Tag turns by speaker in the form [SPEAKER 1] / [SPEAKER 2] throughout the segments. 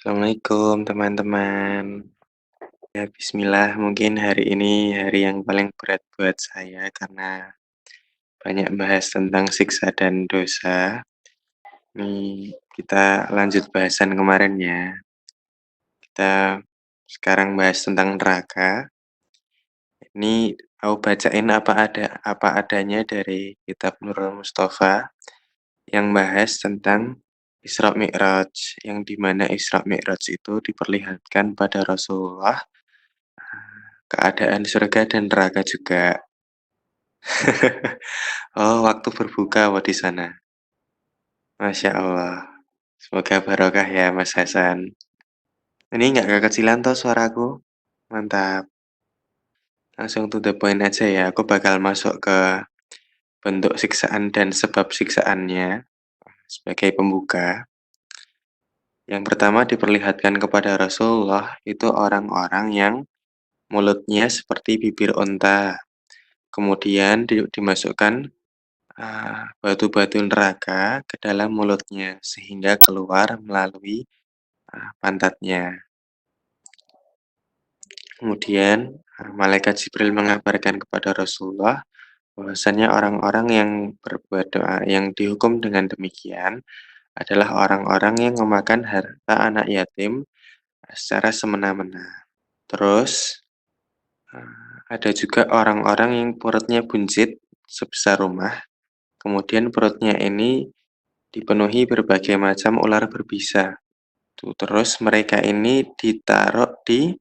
[SPEAKER 1] Assalamualaikum teman-teman. Ya, bismillah, mungkin hari ini hari yang paling berat buat saya karena banyak bahas tentang siksa dan dosa. Nih, kita lanjut bahasan kemarin ya. Kita sekarang bahas tentang neraka. Ini aku bacain apa adanya dari kitab Nurul Mustafa yang bahas tentang Isra Mi'raj, yang dimana Isra Mi'raj itu diperlihatkan pada Rasulullah keadaan surga dan neraka juga. Oh, waktu berbuka di sana. Masya Allah. Semoga barokah ya, Mas Hasan. Ini nggak kekecilan toh suaraku? Mantap. Langsung to the point aja ya. Aku bakal masuk ke bentuk siksaan dan sebab siksaannya sebagai pembuka. Yang pertama diperlihatkan kepada Rasulullah itu orang-orang yang mulutnya seperti bibir onta. Kemudian dimasukkan batu-batu neraka ke dalam mulutnya sehingga keluar melalui pantatnya. Kemudian malaikat Jibril mengabarkan kepada Rasulullah bahwasanya orang-orang yang berbuat doa yang dihukum dengan demikian adalah orang-orang yang memakan harta anak yatim secara semena-mena. Terus ada juga orang-orang yang perutnya buncit sebesar rumah, kemudian perutnya ini dipenuhi berbagai macam ular berbisa. Tuh, terus mereka ini ditaruh di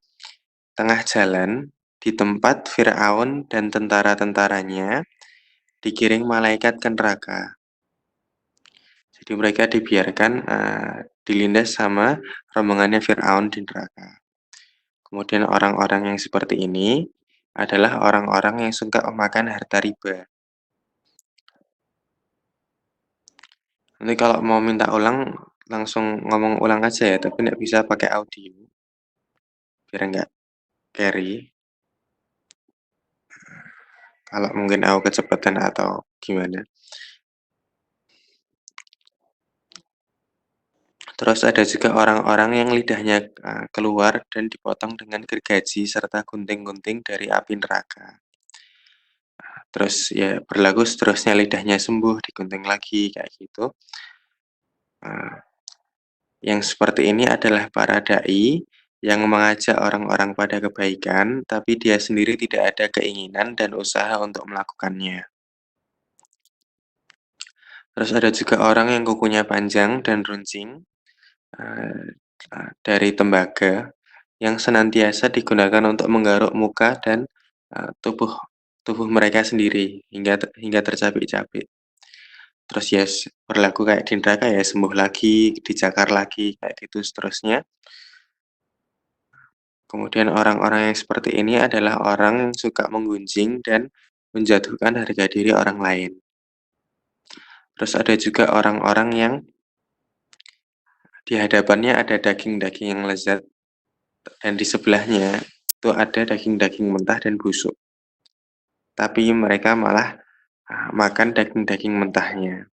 [SPEAKER 1] tengah jalan, di tempat Firaun dan tentara-tentaranya dikiring malaikat ke neraka. Jadi mereka dibiarkan dilindas sama rombongannya Firaun di neraka. Kemudian orang-orang yang seperti ini adalah orang-orang yang suka memakan harta riba. Nanti kalau mau minta ulang, langsung ngomong ulang aja ya, tapi nggak bisa pakai audio, biar nggak carry. Kalau mungkin aku kecepatan atau gimana. Terus ada juga orang-orang yang lidahnya keluar dan dipotong dengan gergaji serta gunting-gunting dari api neraka. Terus ya berlaku seterusnya lidahnya sembuh, digunting lagi kayak gitu. Nah, yang seperti ini adalah para dai yang mengajak orang-orang pada kebaikan, tapi dia sendiri tidak ada keinginan dan usaha untuk melakukannya. Terus ada juga orang yang kukunya panjang dan runcing dari tembaga yang senantiasa digunakan untuk menggaruk muka dan tubuh tubuh mereka sendiri hingga tercapik-capik. Terus ya berlaku kayak di neraka ya sembuh lagi, dicakar lagi kayak gitu seterusnya. Kemudian orang-orang yang seperti ini adalah orang yang suka menggunjing dan menjatuhkan harga diri orang lain. Terus ada juga orang-orang yang di hadapannya ada daging-daging yang lezat dan di sebelahnya itu ada daging-daging mentah dan busuk. Tapi mereka malah makan daging-daging mentahnya.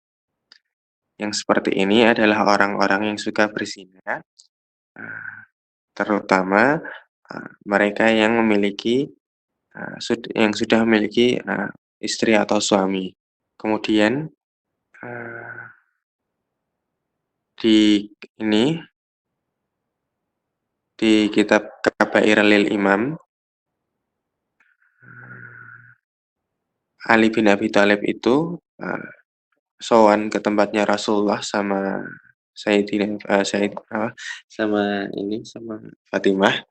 [SPEAKER 1] Yang seperti ini adalah orang-orang yang suka berzina, terutama mereka yang memiliki yang sudah memiliki istri atau suami. Kemudian di ini di kitab Kabair lil Imam, Ali bin Abi Thalib itu sowan ke tempatnya Rasulullah sama Sayyidina sama Fatimah.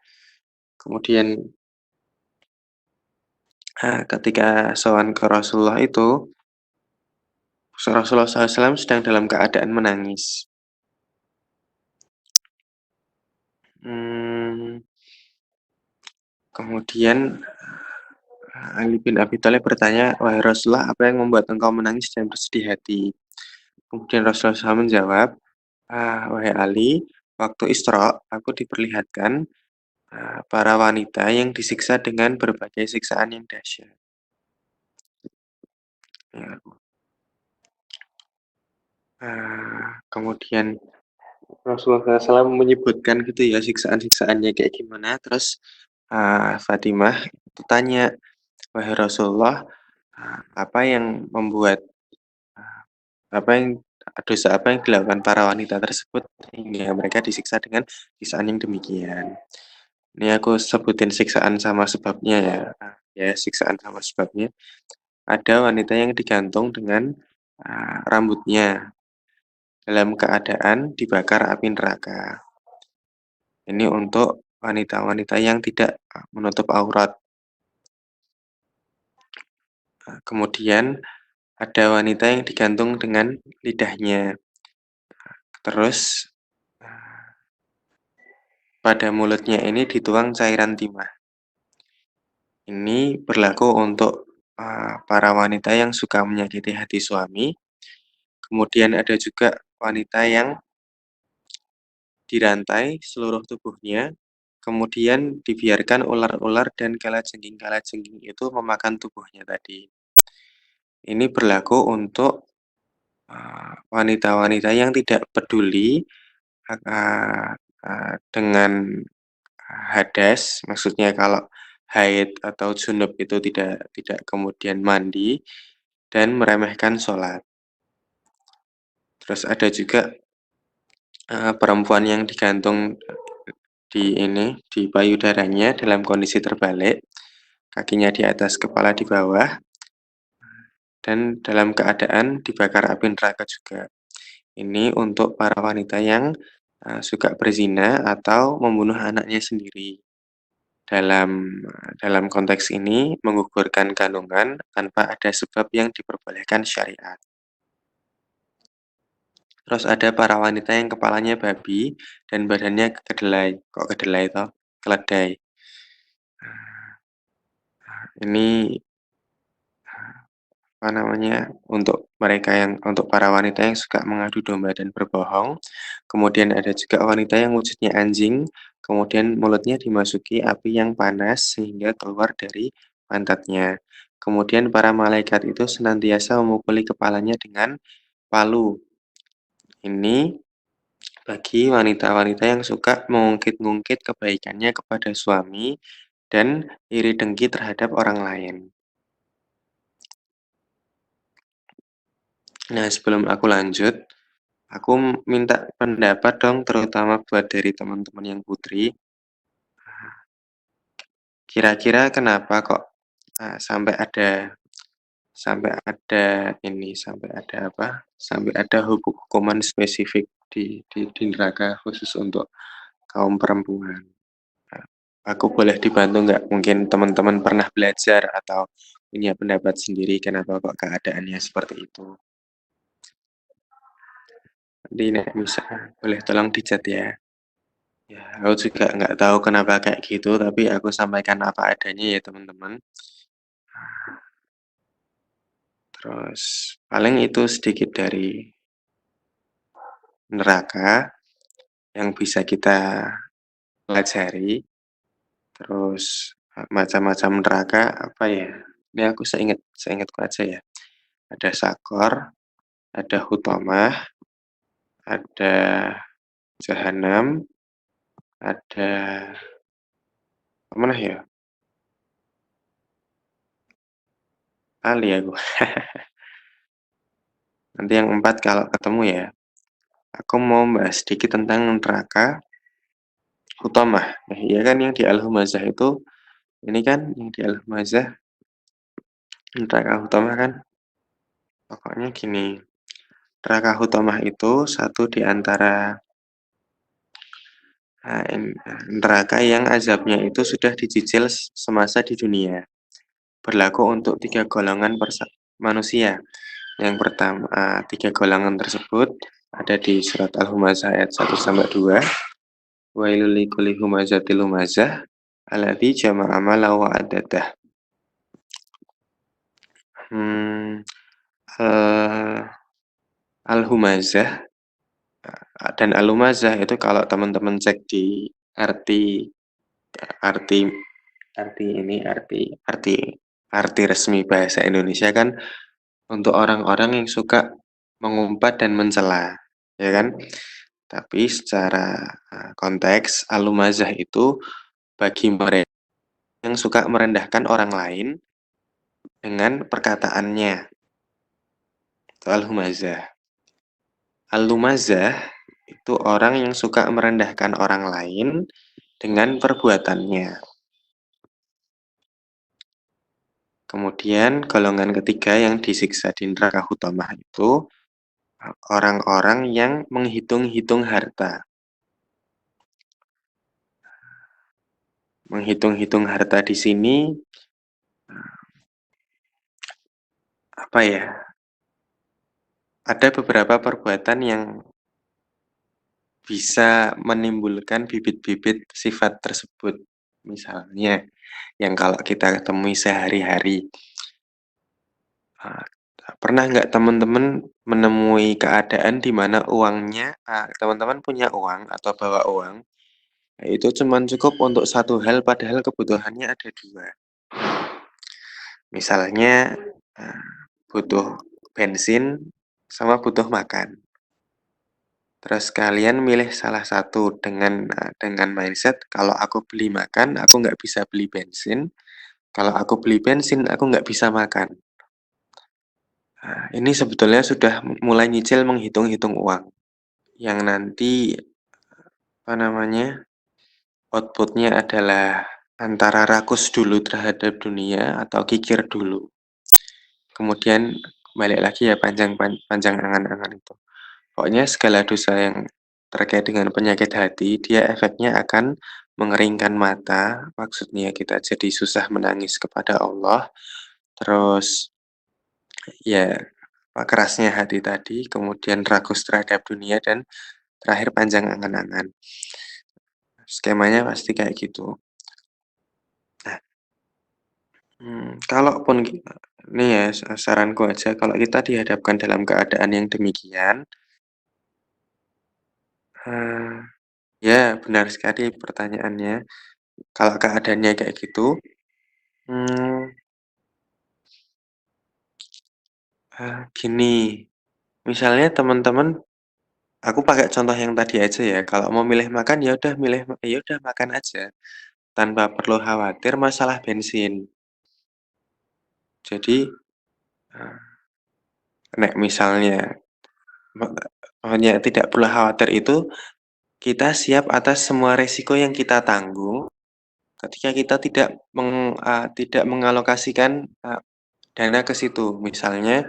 [SPEAKER 1] Kemudian ketika sowan ke Rasulullah itu Rasulullah SAW sedang dalam keadaan menangis. Kemudian Ali bin Abi Thalib bertanya, "Wahai Rasulullah, apa yang membuat engkau menangis dan bersedih hati?" Kemudian Rasulullah SAW menjawab, "Wahai Ali, waktu Isra aku diperlihatkan para wanita yang disiksa dengan berbagai siksaan yang dahsyat." Ya, kemudian Rasulullah SAW menyebutkan gitu ya siksaan-siksaannya kayak gimana, terus, Fatimah itu tanya, "Wahai Rasulullah, apa yang membuat, eee, apa yang dosa apa yang dilakukan para wanita tersebut hingga mereka disiksa dengan siksaan yang demikian?" Ini aku sebutin siksaan sama sebabnya ya, siksaan sama sebabnya. Ada wanita yang digantung dengan, rambutnya dalam keadaan dibakar api neraka. Ini untuk wanita-wanita yang tidak, menutup aurat. Kemudian ada wanita yang digantung dengan lidahnya. Terus, pada mulutnya ini dituang cairan timah. Ini berlaku untuk, para wanita yang suka menyakiti hati suami. Kemudian ada juga wanita yang dirantai seluruh tubuhnya, kemudian dibiarkan ular-ular dan kalajengking-kalajengking itu memakan tubuhnya tadi. Ini berlaku untuk, wanita-wanita yang tidak peduli, eee dengan hadas, maksudnya kalau haid atau junub itu tidak kemudian mandi dan meremehkan sholat. Terus ada juga, perempuan yang digantung di payudaranya dalam kondisi terbalik, kakinya di atas, kepala di bawah, dan dalam keadaan dibakar api neraka juga. Ini untuk para wanita yang, suka berzina atau membunuh anaknya sendiri. Dalam konteks ini menggugurkan kandungan tanpa ada sebab yang diperbolehkan syariat. Terus ada para wanita yang kepalanya babi dan badannya kedelai. Kok kedelai toh? Keledai. Ini apa namanya, untuk para wanita yang suka mengadu domba dan berbohong. Kemudian ada juga wanita yang wujudnya anjing, kemudian mulutnya dimasuki api yang panas sehingga keluar dari pantatnya. Kemudian para malaikat itu senantiasa memukuli kepalanya dengan palu. Ini bagi wanita-wanita yang suka mengungkit-ngungkit kebaikannya kepada suami dan iri dengki terhadap orang lain. Nah, sebelum aku lanjut, aku minta pendapat dong, terutama buat dari teman-teman yang putri. Kira-kira kenapa kok, sampai ada apa, sampai ada hukuman spesifik di neraka khusus untuk kaum perempuan? Eee, aku boleh dibantu nggak? Mungkin teman-teman pernah belajar atau punya pendapat sendiri kenapa kok keadaannya seperti itu? Nanti nek bisa boleh tolong di-chat ya. Ya, aku juga nggak tahu kenapa kayak gitu, tapi aku sampaikan apa adanya ya, teman-teman. Terus paling itu sedikit dari neraka yang bisa kita pelajari, terus, macam-macam neraka apa ya, ini aku seingatku aja ya, ada Sakor, ada Huthomah, ada Jahanam, ada apa mana ya, lali aku. Nanti yang 4 kalau ketemu ya. Aku mau bahas sedikit tentang neraka Huthomah. Nah, iya kan yang di Al-Humazah itu, ini kan yang di Al-Humazah, neraka Huthomah kan, pokoknya gini, neraka Huthomah itu satu di antara, neraka yang azabnya itu sudah dicicil semasa di dunia. Berlaku untuk 3 golongan manusia. Yang pertama, 3 golongan tersebut ada di surat Al-Humazah ayat 1-2. Wailul likulli humazatil lumazah alladzi jama'a malan wa addadah. Hmm, eee, Al-Humazah, dan Al-Lumazah itu kalau teman-teman cek di arti arti arti ini, arti arti resmi bahasa Indonesia kan untuk orang-orang yang suka mengumpat dan mencela, ya kan? Tapi secara, konteks al-lumazah itu bagi mereka yang suka merendahkan orang lain dengan perkataannya, itu al-humazah. Al-lumazah itu orang yang suka merendahkan orang lain dengan perbuatannya. Kemudian golongan ketiga yang disiksa di neraka hutamah itu orang-orang yang menghitung-hitung harta. Menghitung-hitung harta di sini apa ya? Ada beberapa perbuatan yang bisa menimbulkan bibit-bibit sifat tersebut. Misalnya, yang kalau kita temui sehari-hari. Ah, Pernah nggak teman-teman menemui keadaan di mana uangnya, teman-teman punya uang atau bawa uang, itu cuman cukup untuk satu hal padahal kebutuhannya ada dua. Misalnya, eee, butuh bensin sama butuh makan. Terus kalian milih salah satu dengan mindset, "Kalau aku beli makan, aku nggak bisa beli bensin. Kalau aku beli bensin, aku nggak bisa makan." Ini sebetulnya sudah mulai nyicil menghitung-hitung uang, yang nanti, apa namanya, output-nya adalah antara rakus dulu terhadap dunia atau kikir dulu. Kemudian balik lagi ya panjang angan-angan itu. Pokoknya segala dosa yang terkait dengan penyakit hati, dia efeknya akan mengeringkan mata, maksudnya kita jadi susah menangis kepada Allah, terus ya kerasnya hati tadi, kemudian rakus terhadap dunia, dan terakhir panjang angan-angan. Skemanya pasti kayak gitu. Nah, kalaupun nih ya saranku aja, kalau kita dihadapkan dalam keadaan yang demikian, eee, ya benar sekali pertanyaannya. Kalau keadaannya kayak gitu, mmm, gini, misalnya teman-teman aku pakai contoh yang tadi aja ya, kalau mau milih makan, ya udah makan aja, tanpa perlu khawatir masalah bensin. Jadi, eee, nek misalnya me hanya tidak perlu khawatir itu, kita siap atas semua resiko yang kita tanggung ketika kita tidak mengalokasikan, dana ke situ. Misalnya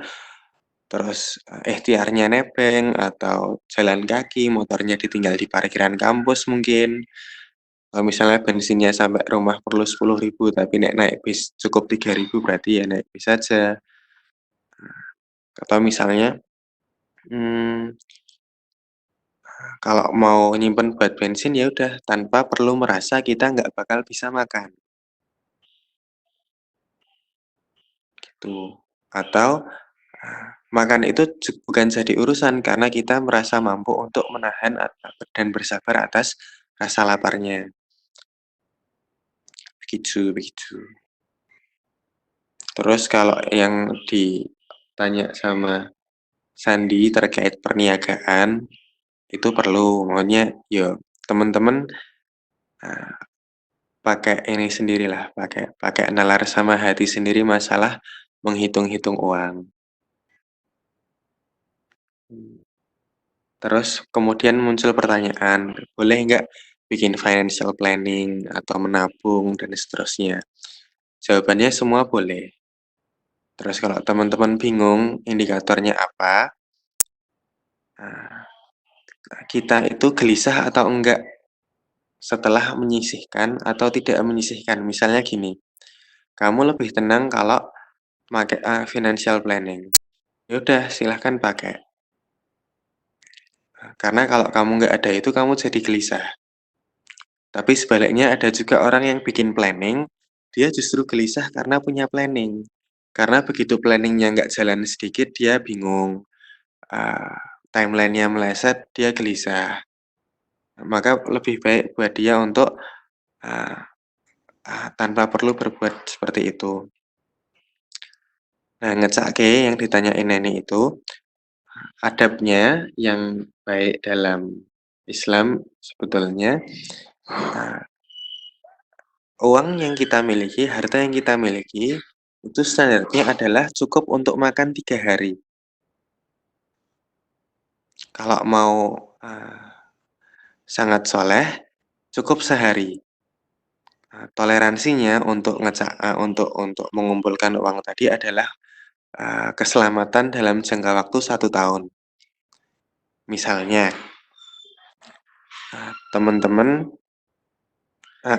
[SPEAKER 1] terus, ikhtiarnya nebeng atau jalan kaki, motornya ditinggal di parkiran kampus mungkin, misalnya bensinnya sampai rumah perlu 10.000 tapi nek naik bis cukup 3.000 berarti ya naik bis aja. Atau misalnya, mmm, kalau mau nyimpen buat bensin, ya udah tanpa perlu merasa kita nggak bakal bisa makan, gitu. Atau, makan itu bukan jadi urusan karena kita merasa mampu untuk menahan dan bersabar atas rasa laparnya, begitu begitu. Terus kalau yang ditanya sama Sandi terkait perniagaan, itu perlu, makanya yo temen-temen, eee, pakai ini sendirilah, pakai pakai nalar sama hati sendiri masalah menghitung-hitung uang. Terus kemudian muncul pertanyaan, boleh nggak bikin financial planning atau menabung dan seterusnya? Jawabannya semua boleh. Terus kalau teman-teman bingung indikatornya apa, nah, kita itu gelisah atau enggak setelah menyisihkan atau tidak menyisihkan. Misalnya gini, kamu lebih tenang kalau pakai financial planning. Ya udah silahkan pakai. Karena kalau kamu nggak ada itu kamu jadi gelisah. Tapi sebaliknya ada juga orang yang bikin planning, dia justru gelisah karena punya planning. Karena begitu planningnya nggak jalan sedikit, dia bingung, eee, timeline-nya meleset, dia gelisah. Maka lebih baik buat dia untuk, eee tanpa perlu berbuat seperti itu. Nah, ngecake yang ditanyain Neni itu, adabnya yang baik dalam Islam sebetulnya, eee, uang yang kita miliki, harta yang kita miliki, itu standarnya adalah cukup untuk makan 3 hari. Kalau mau, sangat soleh, cukup sehari. Toleransinya untuk mengumpulkan uang tadi adalah, keselamatan dalam jangka waktu 1 tahun. Misalnya, teman-teman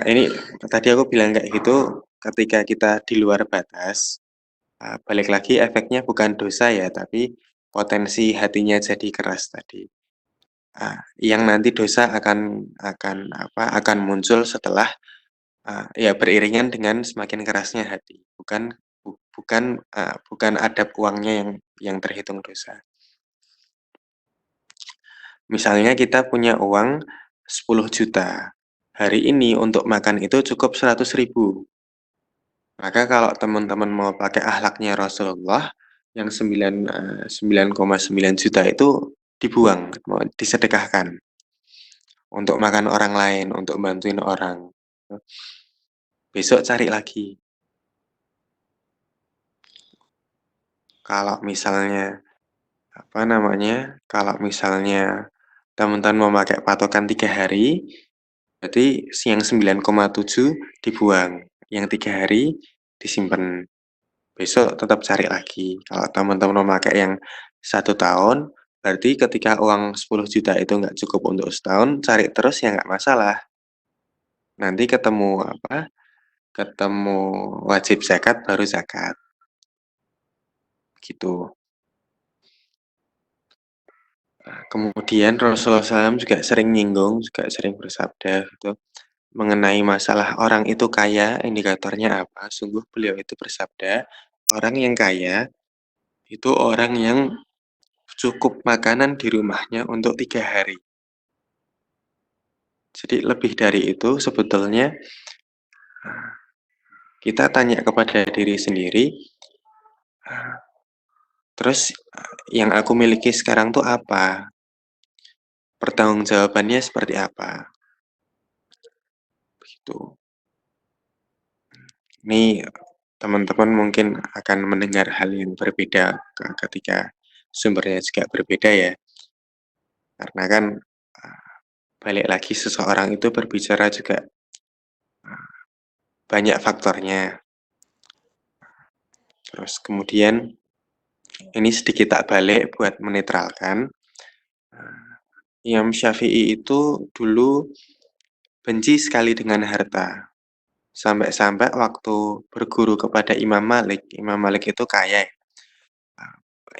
[SPEAKER 1] ini tadi aku bilang kayak gitu, ketika kita di luar batas, balik lagi efeknya bukan dosa ya, tapi potensi hatinya jadi keras tadi. Yang nanti dosa akan muncul setelah, ya beriringan dengan semakin kerasnya hati, bukan adab uangnya yang terhitung dosa. Misalnya kita punya uang 10 juta, hari ini untuk makan itu cukup 100 ribu. Maka kalau teman-teman mau pakai akhlaknya Rasulullah, yang 9,9 juta itu dibuang, mau disedekahkan untuk makan orang lain, untuk bantuin orang. Besok cari lagi. Kalau misalnya, kalau misalnya teman-teman mau pakai patokan 3 hari, berarti yang 9,7 dibuang, yang 3 hari disimpan. Besok tetap cari lagi. Kalau teman-teman mau pakai yang 1 tahun, berarti ketika uang 10 juta itu nggak cukup untuk setahun, cari terus ya nggak masalah. Nanti ketemu wajib zakat baru zakat, gitu. Kemudian Rasulullah SAW juga sering nyinggung, juga sering bersabda gitu, mengenai masalah orang itu kaya, indikatornya apa? Sungguh beliau itu bersabda, orang yang kaya itu orang yang cukup makanan di rumahnya untuk 3 hari. Jadi lebih dari itu sebetulnya kita tanya kepada diri sendiri, terus yang aku miliki sekarang tuh apa? Pertanggungjawabannya seperti apa? Begitu. Ini teman-teman mungkin akan mendengar hal yang berbeda ketika sumbernya juga berbeda ya. Karena kan balik lagi seseorang itu berbicara juga banyak faktornya. Terus kemudian ini sedikit tak balik buat menetralkan. Imam Syafi'i itu dulu benci sekali dengan harta. Sampai-sampai waktu berguru kepada Imam Malik itu kaya ya.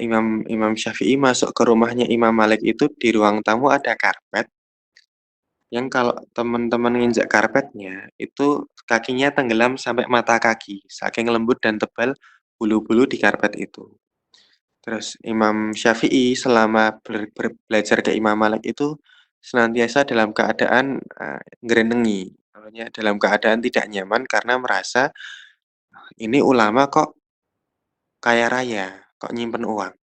[SPEAKER 1] Imam Imam Syafi'i masuk ke rumahnya Imam Malik itu di ruang tamu ada karpet yang kalau teman-teman nginjak karpetnya itu kakinya tenggelam sampai mata kaki, saking lembut dan tebal bulu-bulu di karpet itu. Terus Imam Syafi'i selama belajar ke Imam Malik itu senantiasa dalam keadaan, ngrenengi, maksudnya dalam keadaan tidak nyaman karena merasa, "Ini ulama kok kaya raya, kok nyimpen uang?"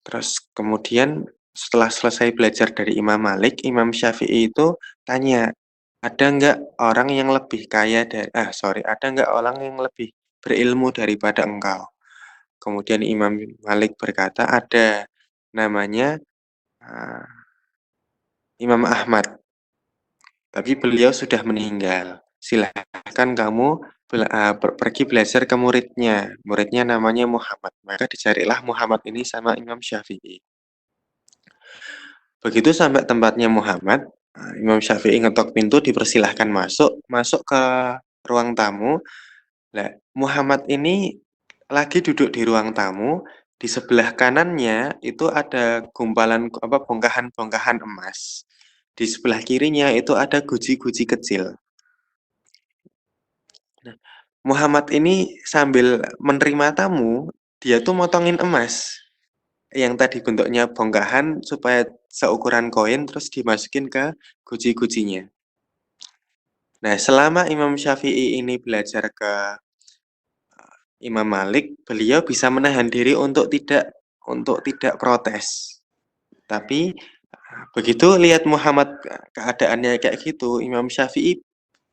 [SPEAKER 1] Terus kemudian setelah selesai belajar dari Imam Malik, Imam Syafi'i itu tanya, "Ada nggak orang yang lebih kaya ada nggak orang yang lebih berilmu daripada engkau?" Kemudian Imam Malik berkata, "Ada, namanya, eee, Imam Ahmad, tapi beliau sudah meninggal. Silahkan kamu pergi belajar ke muridnya, muridnya namanya Muhammad." Maka dicarilah Muhammad ini sama Imam Syafi'i. Begitu sampai tempatnya Muhammad, Imam Syafi'i ngetok pintu dipersilahkan masuk, masuk ke ruang tamu. Lah, Muhammad ini lagi duduk di ruang tamu, di sebelah kanannya itu ada bongkahan-bongkahan emas. Di sebelah kirinya itu ada guci-guci kecil. Nah, Muhammad ini sambil menerima tamu, dia tuh motongin emas yang tadi bentuknya bongkahan supaya seukuran koin terus dimasukin ke guci-gucinya. Nah, selama Imam Syafi'i ini belajar ke Imam Malik, beliau bisa menahan diri untuk tidak protes. Tapi, begitu lihat Muhammad keadaannya kayak gitu, Imam Syafi'i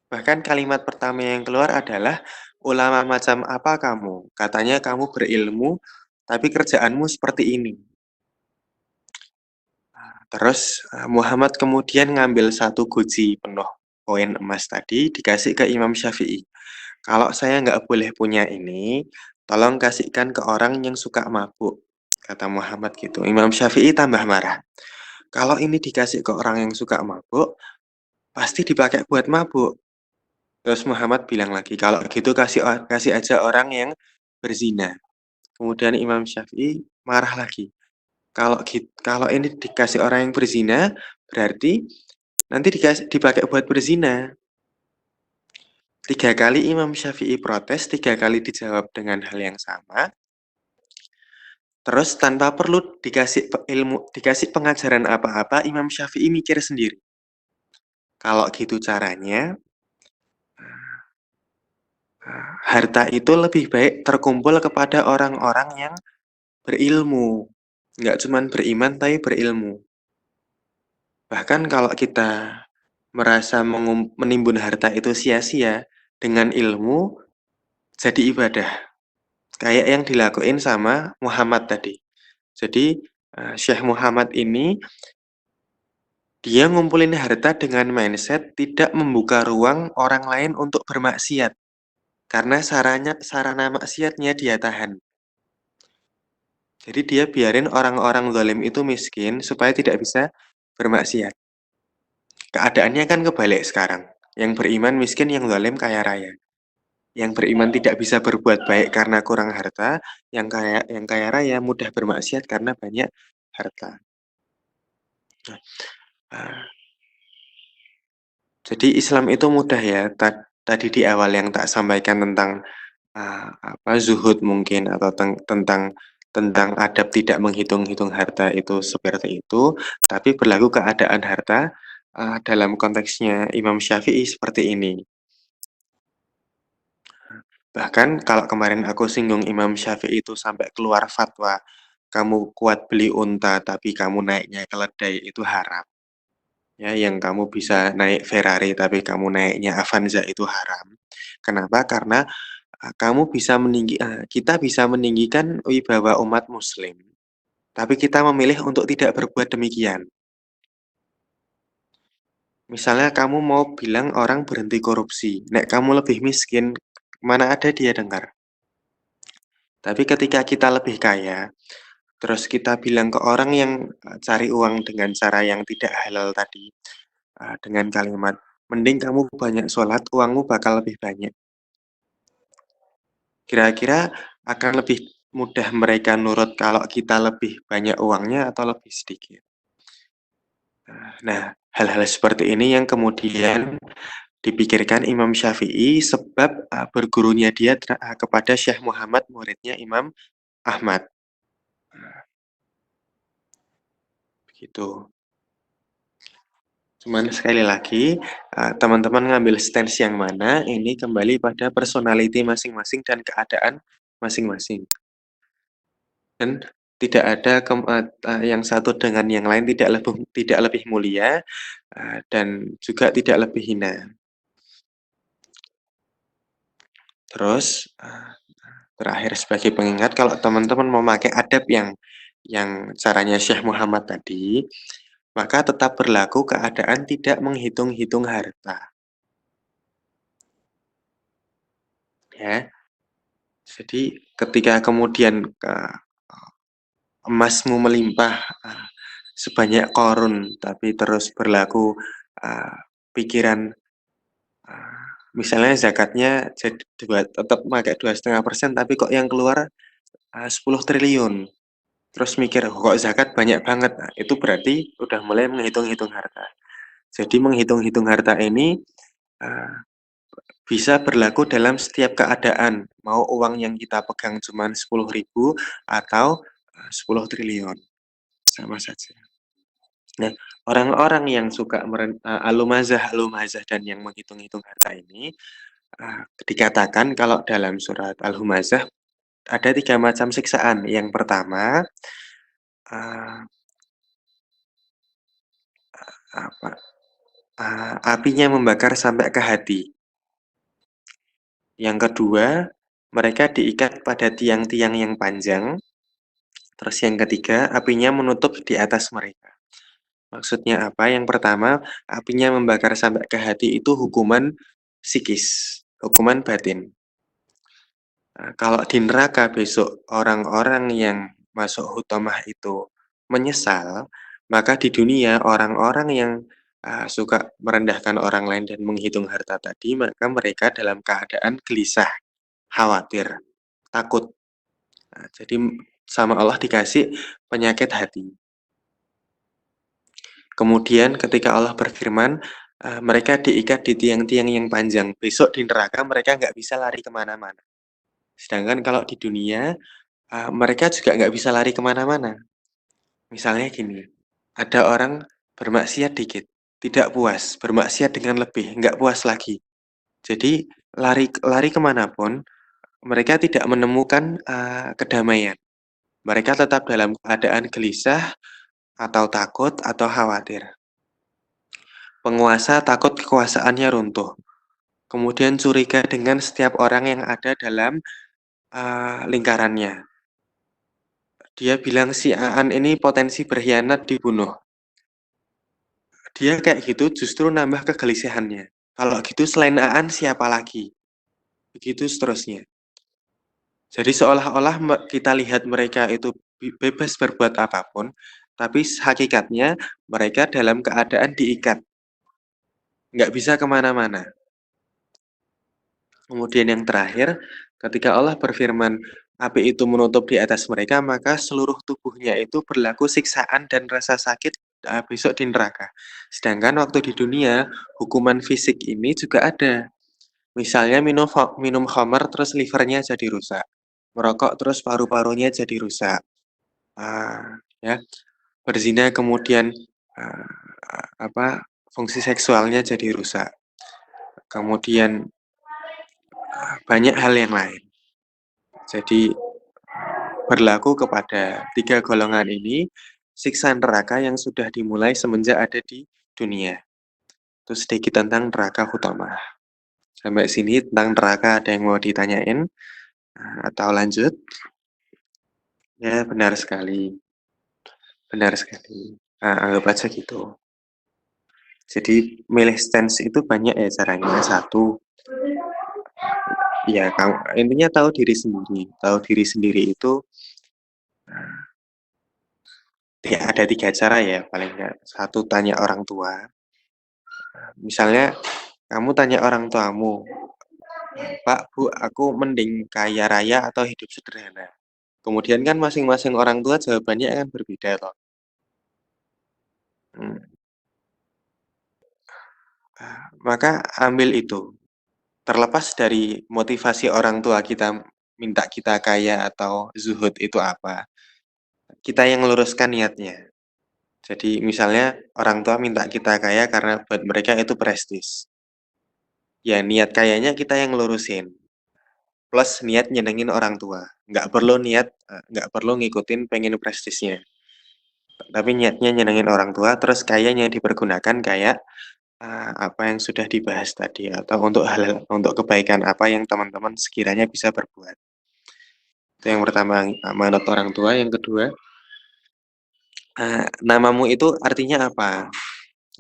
[SPEAKER 1] bahkan kalimat pertama yang keluar adalah, "Ulama macam apa kamu? Katanya kamu berilmu, tapi kerjaanmu seperti ini." Terus, Muhammad kemudian ngambil satu guci penuh koin emas tadi, dikasih ke Imam Syafi'i. "Kalau saya nggak boleh punya ini, tolong kasihkan ke orang yang suka mabuk," kata Muhammad gitu. Imam Syafi'i tambah marah, "Kalau ini dikasih ke orang yang suka mabuk, pasti dipakai buat mabuk." Terus Muhammad bilang lagi, "Kalau gitu kasih aja orang yang berzina." Kemudian Imam Syafi'i marah lagi, "Kalau ini dikasih orang yang berzina, berarti nanti dipakai buat berzina." 3 kali Imam Syafi'i protes, 3 kali dijawab dengan hal yang sama, terus tanpa perlu dikasih pengajaran apa-apa, Imam Syafi'i mikir sendiri, kalau gitu caranya, harta itu lebih baik terkumpul kepada orang-orang yang berilmu, nggak cuman beriman tapi berilmu. Bahkan kalau kita merasa menimbun harta itu sia-sia, dengan ilmu jadi ibadah. Kayak yang dilakuin sama Muhammad tadi. Jadi, Syekh Muhammad ini, dia ngumpulin harta dengan mindset tidak membuka ruang orang lain untuk bermaksiat, karena sarana maksiatnya dia tahan. Jadi dia biarin orang-orang zalim itu miskin supaya tidak bisa bermaksiat. Keadaannya kan kebalik sekarang, yang beriman miskin, yang zalim kaya raya. Yang beriman tidak bisa berbuat baik karena kurang harta, yang kaya raya mudah bermaksiat karena banyak harta. Nah, eee, jadi Islam itu mudah ya, tadi di awal yang tak sampaikan tentang, zuhud mungkin atau tentang adab tidak menghitung-hitung harta itu seperti itu, tapi berlaku keadaan harta, dalam konteksnya Imam Syafi'i seperti ini. Bahkan kalau kemarin aku singgung Imam Syafi'i itu sampai keluar fatwa, kamu kuat beli unta tapi kamu naiknya keledai itu haram. Ya, yang kamu bisa naik Ferrari tapi kamu naiknya Avanza itu haram. Kenapa? Karena kita bisa meninggikan wibawa umat muslim, tapi kita memilih untuk tidak berbuat demikian. Misalnya kamu mau bilang orang berhenti korupsi, nek kamu lebih miskin, mana ada dia dengar. Tapi ketika kita lebih kaya, terus kita bilang ke orang yang, cari uang dengan cara yang tidak halal tadi, dengan kalimat, "Mending kamu banyak sholat, uangmu bakal lebih banyak." Kira-kira akan lebih mudah mereka nurut kalau kita lebih banyak uangnya atau lebih sedikit? Nah, hal-hal seperti ini yang kemudian dipikirkan Imam Syafi'i sebab, bergurunya dia kepada Syekh Muhammad, muridnya Imam Ahmad, begitu. Cuman sekali lagi, teman-teman ngambil stance yang mana, ini kembali pada personality masing-masing dan keadaan masing-masing. Dan tidak ada yang satu dengan yang lain tidak lebih mulia, dan juga tidak lebih hina. Terus, terakhir sebagai pengingat kalau teman-teman memakai adab yang caranya Syekh Muhammad tadi, maka tetap berlaku keadaan tidak menghitung-hitung harta, ya. Jadi ketika kemudian, emasmu melimpah, sebanyak korun, tapi terus berlaku, eee, pikiran, eee, misalnya zakatnya tetap pakai 2,5%, tapi kok yang keluar, 10 triliun. Terus mikir, "Kok zakat banyak banget?" Nah, itu berarti udah mulai menghitung-hitung harta. Jadi menghitung-hitung harta ini, eee, bisa berlaku dalam setiap keadaan, mau uang yang kita pegang cuman 10.000 atau, 10 triliun, sama saja. Nah, orang-orang yang suka alumazah dan yang menghitung-hitung harta ini, dikatakan kalau dalam surat Al-Humazah ada 3 macam siksaan. Yang pertama, eee, apa, apinya membakar sampai ke hati. Yang kedua, mereka diikat pada tiang-tiang yang panjang. Terus yang ketiga, apinya menutup di atas mereka. Maksudnya apa? Yang pertama, apinya membakar sampai ke hati itu hukuman psikis, hukuman batin. Kalau di neraka besok orang-orang yang masuk hutamah itu menyesal, maka di dunia orang-orang yang suka merendahkan orang lain dan menghitung harta tadi, maka mereka dalam keadaan gelisah, khawatir, takut. Jadi sama Allah dikasih penyakit hati. Kemudian ketika Allah berfirman, mereka diikat di tiang-tiang yang panjang. Besok di neraka mereka nggak bisa lari kemana-mana. Sedangkan kalau di dunia, mereka juga nggak bisa lari kemana-mana. Misalnya gini, ada orang bermaksiat dikit, tidak puas, bermaksiat dengan lebih, nggak puas lagi. Jadi lari lari kemanapun, mereka tidak menemukan kedamaian. Mereka tetap dalam keadaan gelisah, atau takut, atau khawatir. Penguasa takut kekuasaannya runtuh. Kemudian curiga dengan setiap orang yang ada dalam lingkarannya. Dia bilang si Aan ini potensi berkhianat dibunuh. Dia kayak gitu justru nambah kegelisahannya. Kalau gitu selain Aan siapa lagi? Begitu seterusnya. Jadi seolah-olah kita lihat mereka itu bebas berbuat apapun, tapi hakikatnya mereka dalam keadaan diikat, nggak bisa kemana-mana. Kemudian yang terakhir, ketika Allah berfirman, api itu menutup di atas mereka, maka seluruh tubuhnya itu berlaku siksaan dan rasa sakit besok di neraka. Sedangkan waktu di dunia, hukuman fisik ini juga ada. Misalnya minum khamar terus livernya jadi rusak. Merokok terus paru-parunya jadi rusak. Ya, berzina kemudian ah, fungsi seksualnya jadi rusak. Kemudian banyak hal yang lain. Jadi berlaku kepada tiga golongan ini siksa neraka yang sudah dimulai semenjak ada di dunia. Itu sedikit tentang neraka utama. Sampai sini tentang neraka ada yang mau ditanyain atau lanjut? Ya, benar sekali. Benar sekali. Anggap aja gitu. Jadi milih stance itu banyak ya caranya. Satu, ya kamu intinya tahu diri sendiri. Tahu diri sendiri itu ya ada tiga cara ya paling nggak. Satu, tanya orang tua. Misalnya kamu tanya orang tuamu, Pak, Bu, aku mending kaya raya atau hidup sederhana. Kemudian kan masing-masing orang tua jawabannya akan berbeda toh. Hmm, maka ambil itu. Terlepas dari motivasi orang tua kita minta kita kaya atau zuhud itu apa, kita yang meluruskan niatnya. Jadi misalnya orang tua minta kita kaya karena buat mereka itu prestis. Ya niat kayanya kita yang lurusin. Plus niat nyenengin orang tua. Nggak perlu ngikutin pengen prestisnya. Tapi niatnya nyenengin orang tua, terus kayanya dipergunakan kayak apa yang sudah dibahas tadi atau untuk kebaikan apa yang teman-teman sekiranya bisa berbuat. Itu yang pertama, manut orang tua. Yang kedua, namamu itu artinya apa?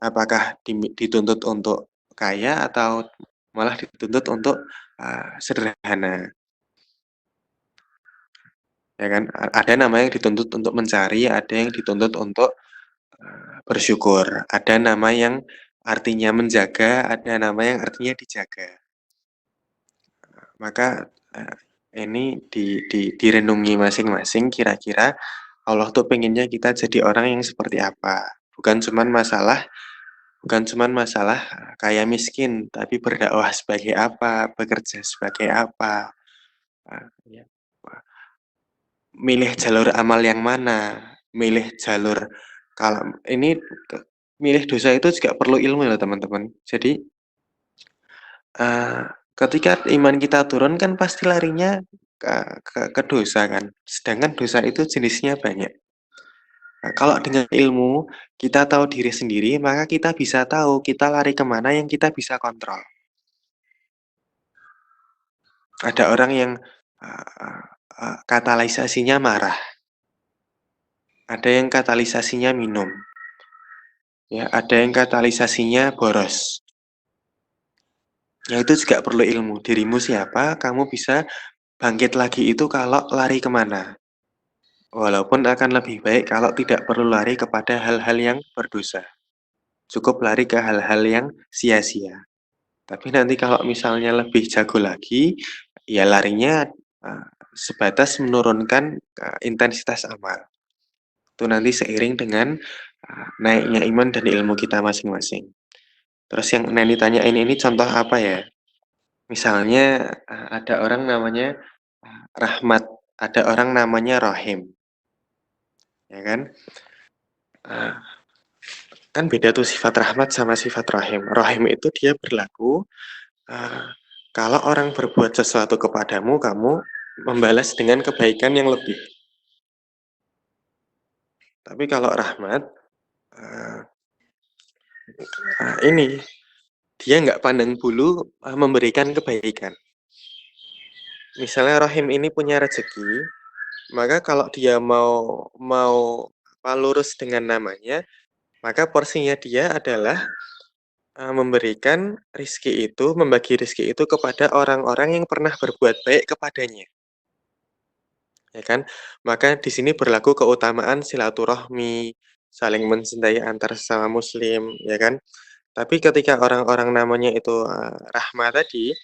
[SPEAKER 1] Apakah dituntut untuk kaya atau malah dituntut untuk sederhana? Ya kan? Ada nama yang dituntut untuk mencari, ada yang dituntut untuk bersyukur. Ada nama yang artinya menjaga, ada nama yang artinya dijaga. Maka ini direnungi masing-masing kira-kira Allah tuh pengennya kita jadi orang yang seperti apa. Bukan cuman masalah kaya miskin, tapi berdakwah sebagai apa, bekerja sebagai apa, ya. Milih jalur amal yang mana, milih jalur kalau ini milih dosa itu juga perlu ilmu ya teman-teman. Jadi ketika iman kita turun kan pasti larinya ke dosa kan, sedangkan dosa itu jenisnya banyak. Kalau dengan ilmu, kita tahu diri sendiri, maka kita bisa tahu kita lari kemana yang kita bisa kontrol. Ada orang yang, eee katalisasinya marah, ada yang katalisasinya minum, ya, ada yang katalisasinya boros. Ya itu juga perlu ilmu, dirimu siapa, kamu bisa bangkit lagi itu kalau lari kemana. Walaupun akan lebih baik kalau tidak perlu lari kepada hal-hal yang berdosa, cukup lari ke hal-hal yang sia-sia. Tapi nanti kalau misalnya lebih jago lagi, ya larinya, eee, sebatas menurunkan, intensitas amal. Itu nanti seiring dengan, naiknya iman dan ilmu kita masing-masing. Terus yang Neni tanyain ini contoh apa ya? Misalnya, ada orang namanya, Rahmat, ada orang namanya Rohim, ya kan? Eee, kan beda tuh sifat rahmat sama sifat rohim. Rohim itu dia berlaku, eee, kalau orang berbuat sesuatu kepadamu, kamu membalas dengan kebaikan yang lebih. Tapi kalau rahmat, eee ini, dia nggak pandang bulu, memberikan kebaikan. Misalnya rohim ini punya rezeki, maka kalau dia mau mau, lurus dengan namanya, maka porsinya dia adalah, memberikan rizki itu, membagi rizki itu kepada orang-orang yang pernah berbuat baik kepadanya, ya kan. Maka di sini berlaku keutamaan silaturahmi, saling mencintai antar sesama muslim, ya kan. Tapi ketika orang-orang namanya itu, rahma tadi,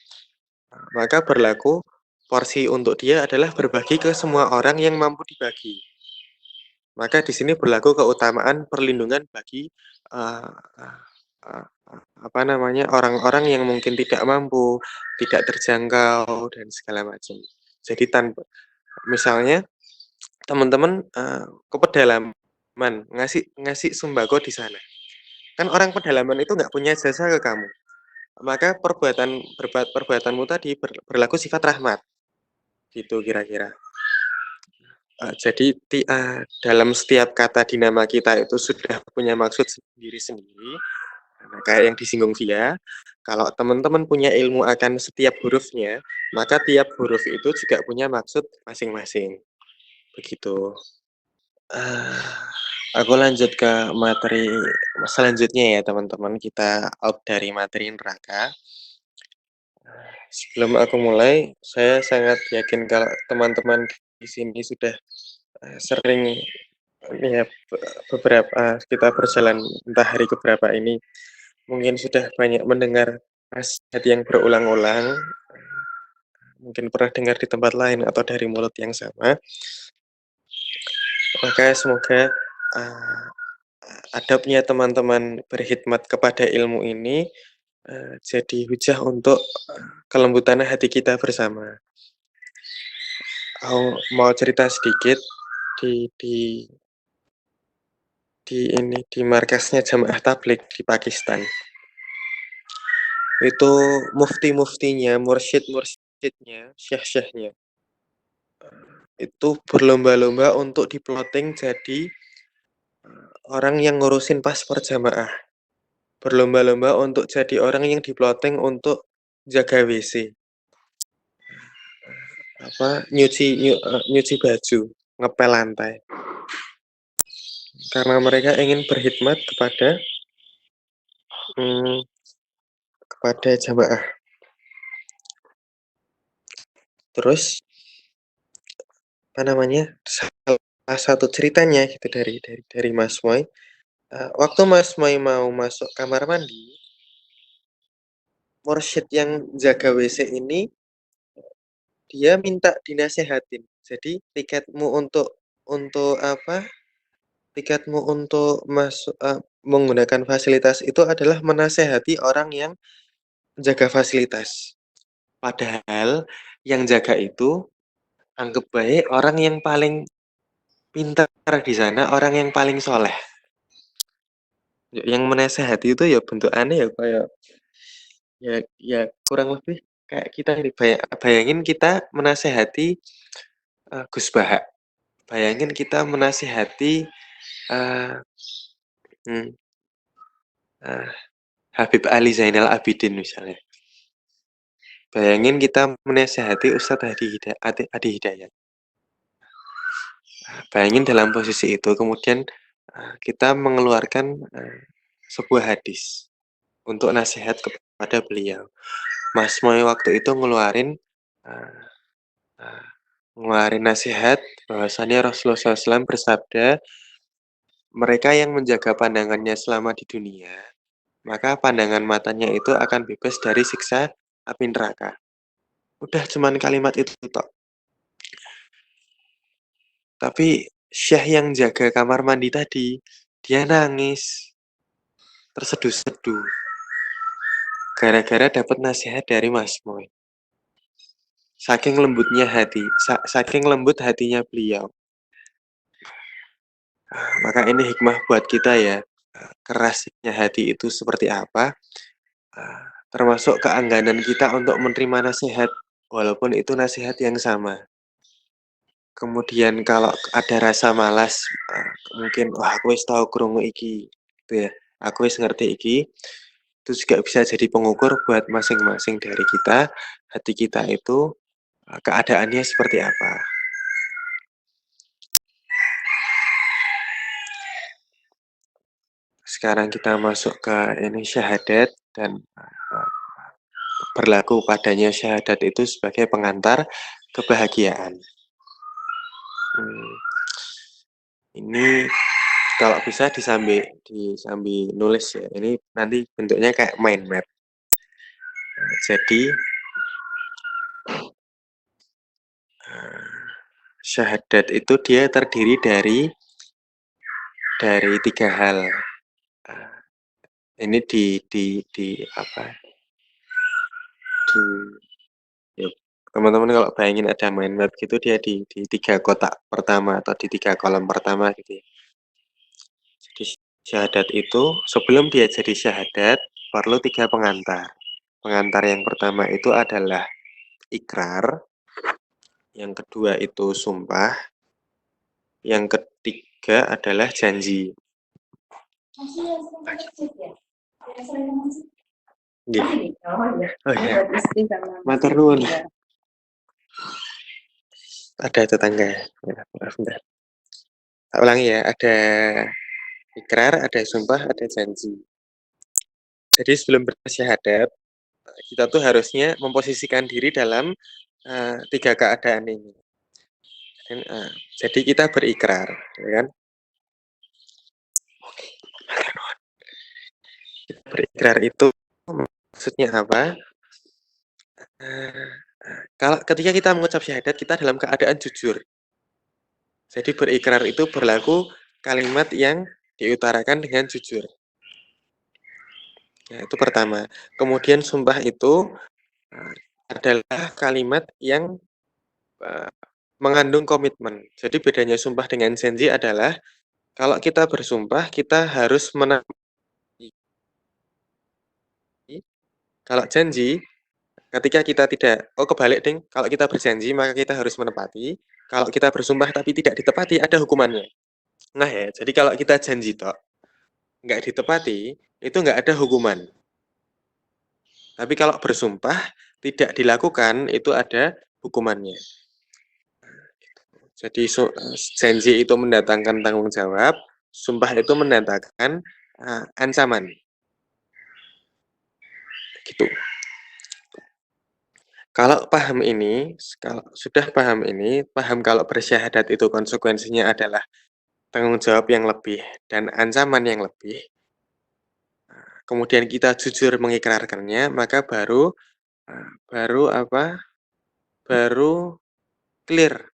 [SPEAKER 1] maka berlaku porsi untuk dia adalah berbagi ke semua orang yang mampu dibagi. Maka di sini berlaku keutamaan perlindungan bagi, eee eee eee apa namanya, orang-orang yang mungkin tidak mampu, tidak terjangkau, dan segala macam. Jadi misalnya teman-teman, ke pedalaman, ngasih ngasih sembako di sana. Kan orang pedalaman itu nggak punya jasa ke kamu, maka perbuatanmu tadi berlaku sifat rahmat, gitu kira-kira. Jadi dalam setiap kata di nama kita itu sudah punya maksud sendiri-sendiri. Nah, kayak yang disinggung Via, kalau teman-teman punya ilmu akan setiap hurufnya, maka tiap huruf itu juga punya maksud masing-masing, begitu. Eee, aku lanjut ke materi selanjutnya ya teman-teman, kita out dari materi neraka. Sebelum aku mulai, saya sangat yakin kalau teman-teman di sini sudah, sering ya beberapa kita berjalan entah hari keberapa ini, mungkin sudah banyak mendengar nasihat yang berulang-ulang, mungkin pernah dengar di tempat lain atau dari mulut yang sama. Maka semoga, eee, adabnya teman-teman berkhidmat kepada ilmu ini, jadi hujah untuk, kelembutan hati kita bersama. Aku mau cerita sedikit di markasnya Jamaah Tabligh di Pakistan. Itu mufti-muftinya, mursyid-mursyidnya, syekh-syekhnya, itu berlomba-lomba untuk di-plotting jadi orang yang ngurusin paspor jamaah. Berlomba-lomba untuk jadi orang yang di-plotting untuk jaga WC, nyuci baju, ngepel lantai. Karena mereka ingin berkhidmat mmm, kepada jamaah. Terus, apa namanya, salah satu ceritanya gitu dari Mas Moy, waktu Mas Moy mau masuk kamar mandi, mursyid yang jaga WC ini, dia minta dinasehatin. Jadi tiketmu untuk menggunakan fasilitas itu adalah menasehati orang yang jaga fasilitas. Padahal yang jaga itu anggap baik orang yang paling pintar di sana, orang yang paling soleh. Yang menasehati itu ya bentukannya ya kayak ya kurang lebih kayak kita ini, bayangin kita menasehati, Gus Baha, bayangin kita menasehati, eee, mmm, eee, Habib Ali Zainal Abidin misalnya. Bayangin kita menasehati Ustadz Adi Hidayat. Bayangin dalam posisi itu kemudian, kita mengeluarkan, sebuah hadis untuk nasihat kepada beliau. Mas Moy waktu itu eee eee, ngeluarin nasihat bahwasanya Rasulullah SAW bersabda, "Mereka yang menjaga pandangannya selama di dunia, maka pandangan matanya itu akan bebas dari siksa api neraka." Udah cuman kalimat itu tok. Tapi Syekh yang jaga kamar mandi tadi, dia nangis, terseduh-seduh, gara-gara dapat nasihat dari Mas Moy. Saking lembutnya hati, saking lembut hatinya beliau. Maka ini hikmah buat kita ya, kerasnya hati itu seperti apa, termasuk keengganan kita untuk menerima nasihat, walaupun itu nasihat yang sama. Kemudian kalau ada rasa malas, mungkin, "Wah aku wis tau krungu iki," gitu ya, "aku wis ngerti iki," itu juga bisa jadi pengukur buat masing-masing dari kita, hati kita itu, keadaannya seperti apa. Sekarang kita masuk ke ini syahadat dan, berlaku padanya syahadat itu sebagai pengantar kebahagiaan. Mmm, ini kalau bisa disambi nulis ya, ini nanti bentuknya kayak mind map. Jadi, syahadat itu dia terdiri dari 3 hal, eee, ini di apa, di ya teman-teman kalau bayangin ada mind map gitu dia di 3 kotak pertama atau di 3 kolom pertama gitu ya. Jadi syahadat itu sebelum dia jadi syahadat perlu 3 pengantar. Pengantar yang pertama itu adalah ikrar, yang kedua itu sumpah, yang ketiga adalah janji. Nggih. Oh iya, matur nuwun. Ada tetangga. Ya, maaf bentar. Tak ulangi ya, ada ikrar, ada sumpah, ada janji. Jadi sebelum bersyahadat, kita tuh harusnya memposisikan diri dalam, 3 keadaan ini. Jadi kita berikrar, ya kan? Berikrar itu maksudnya apa? Kalau ketika kita mengucap syahadat, kita dalam keadaan jujur. Jadi berikrar itu berlaku kalimat yang diutarakan dengan jujur. Ya, itu pertama. Kemudian sumpah itu adalah kalimat yang mengandung komitmen. Jadi bedanya sumpah dengan janji adalah kalau kita bersumpah kita harus menepati. Kalau janji ketika kita tidak kebalik ding, kalau kita berjanji maka kita harus menepati. Kalau kita bersumpah tapi tidak ditepati ada hukumannya. Nah ya, jadi kalau kita janji tok nggak ditepati itu nggak ada hukuman. Tapi kalau bersumpah tidak dilakukan itu ada hukumannya. Jadi janji itu mendatangkan tanggung jawab, sumpah itu mendatangkan ancaman. Gitu. Kalau sudah paham ini, paham kalau bersyahadat itu konsekuensinya adalah tanggung jawab yang lebih dan ancaman yang lebih. Kemudian kita jujur mengikrarkannya, maka baru baru apa? Baru clear.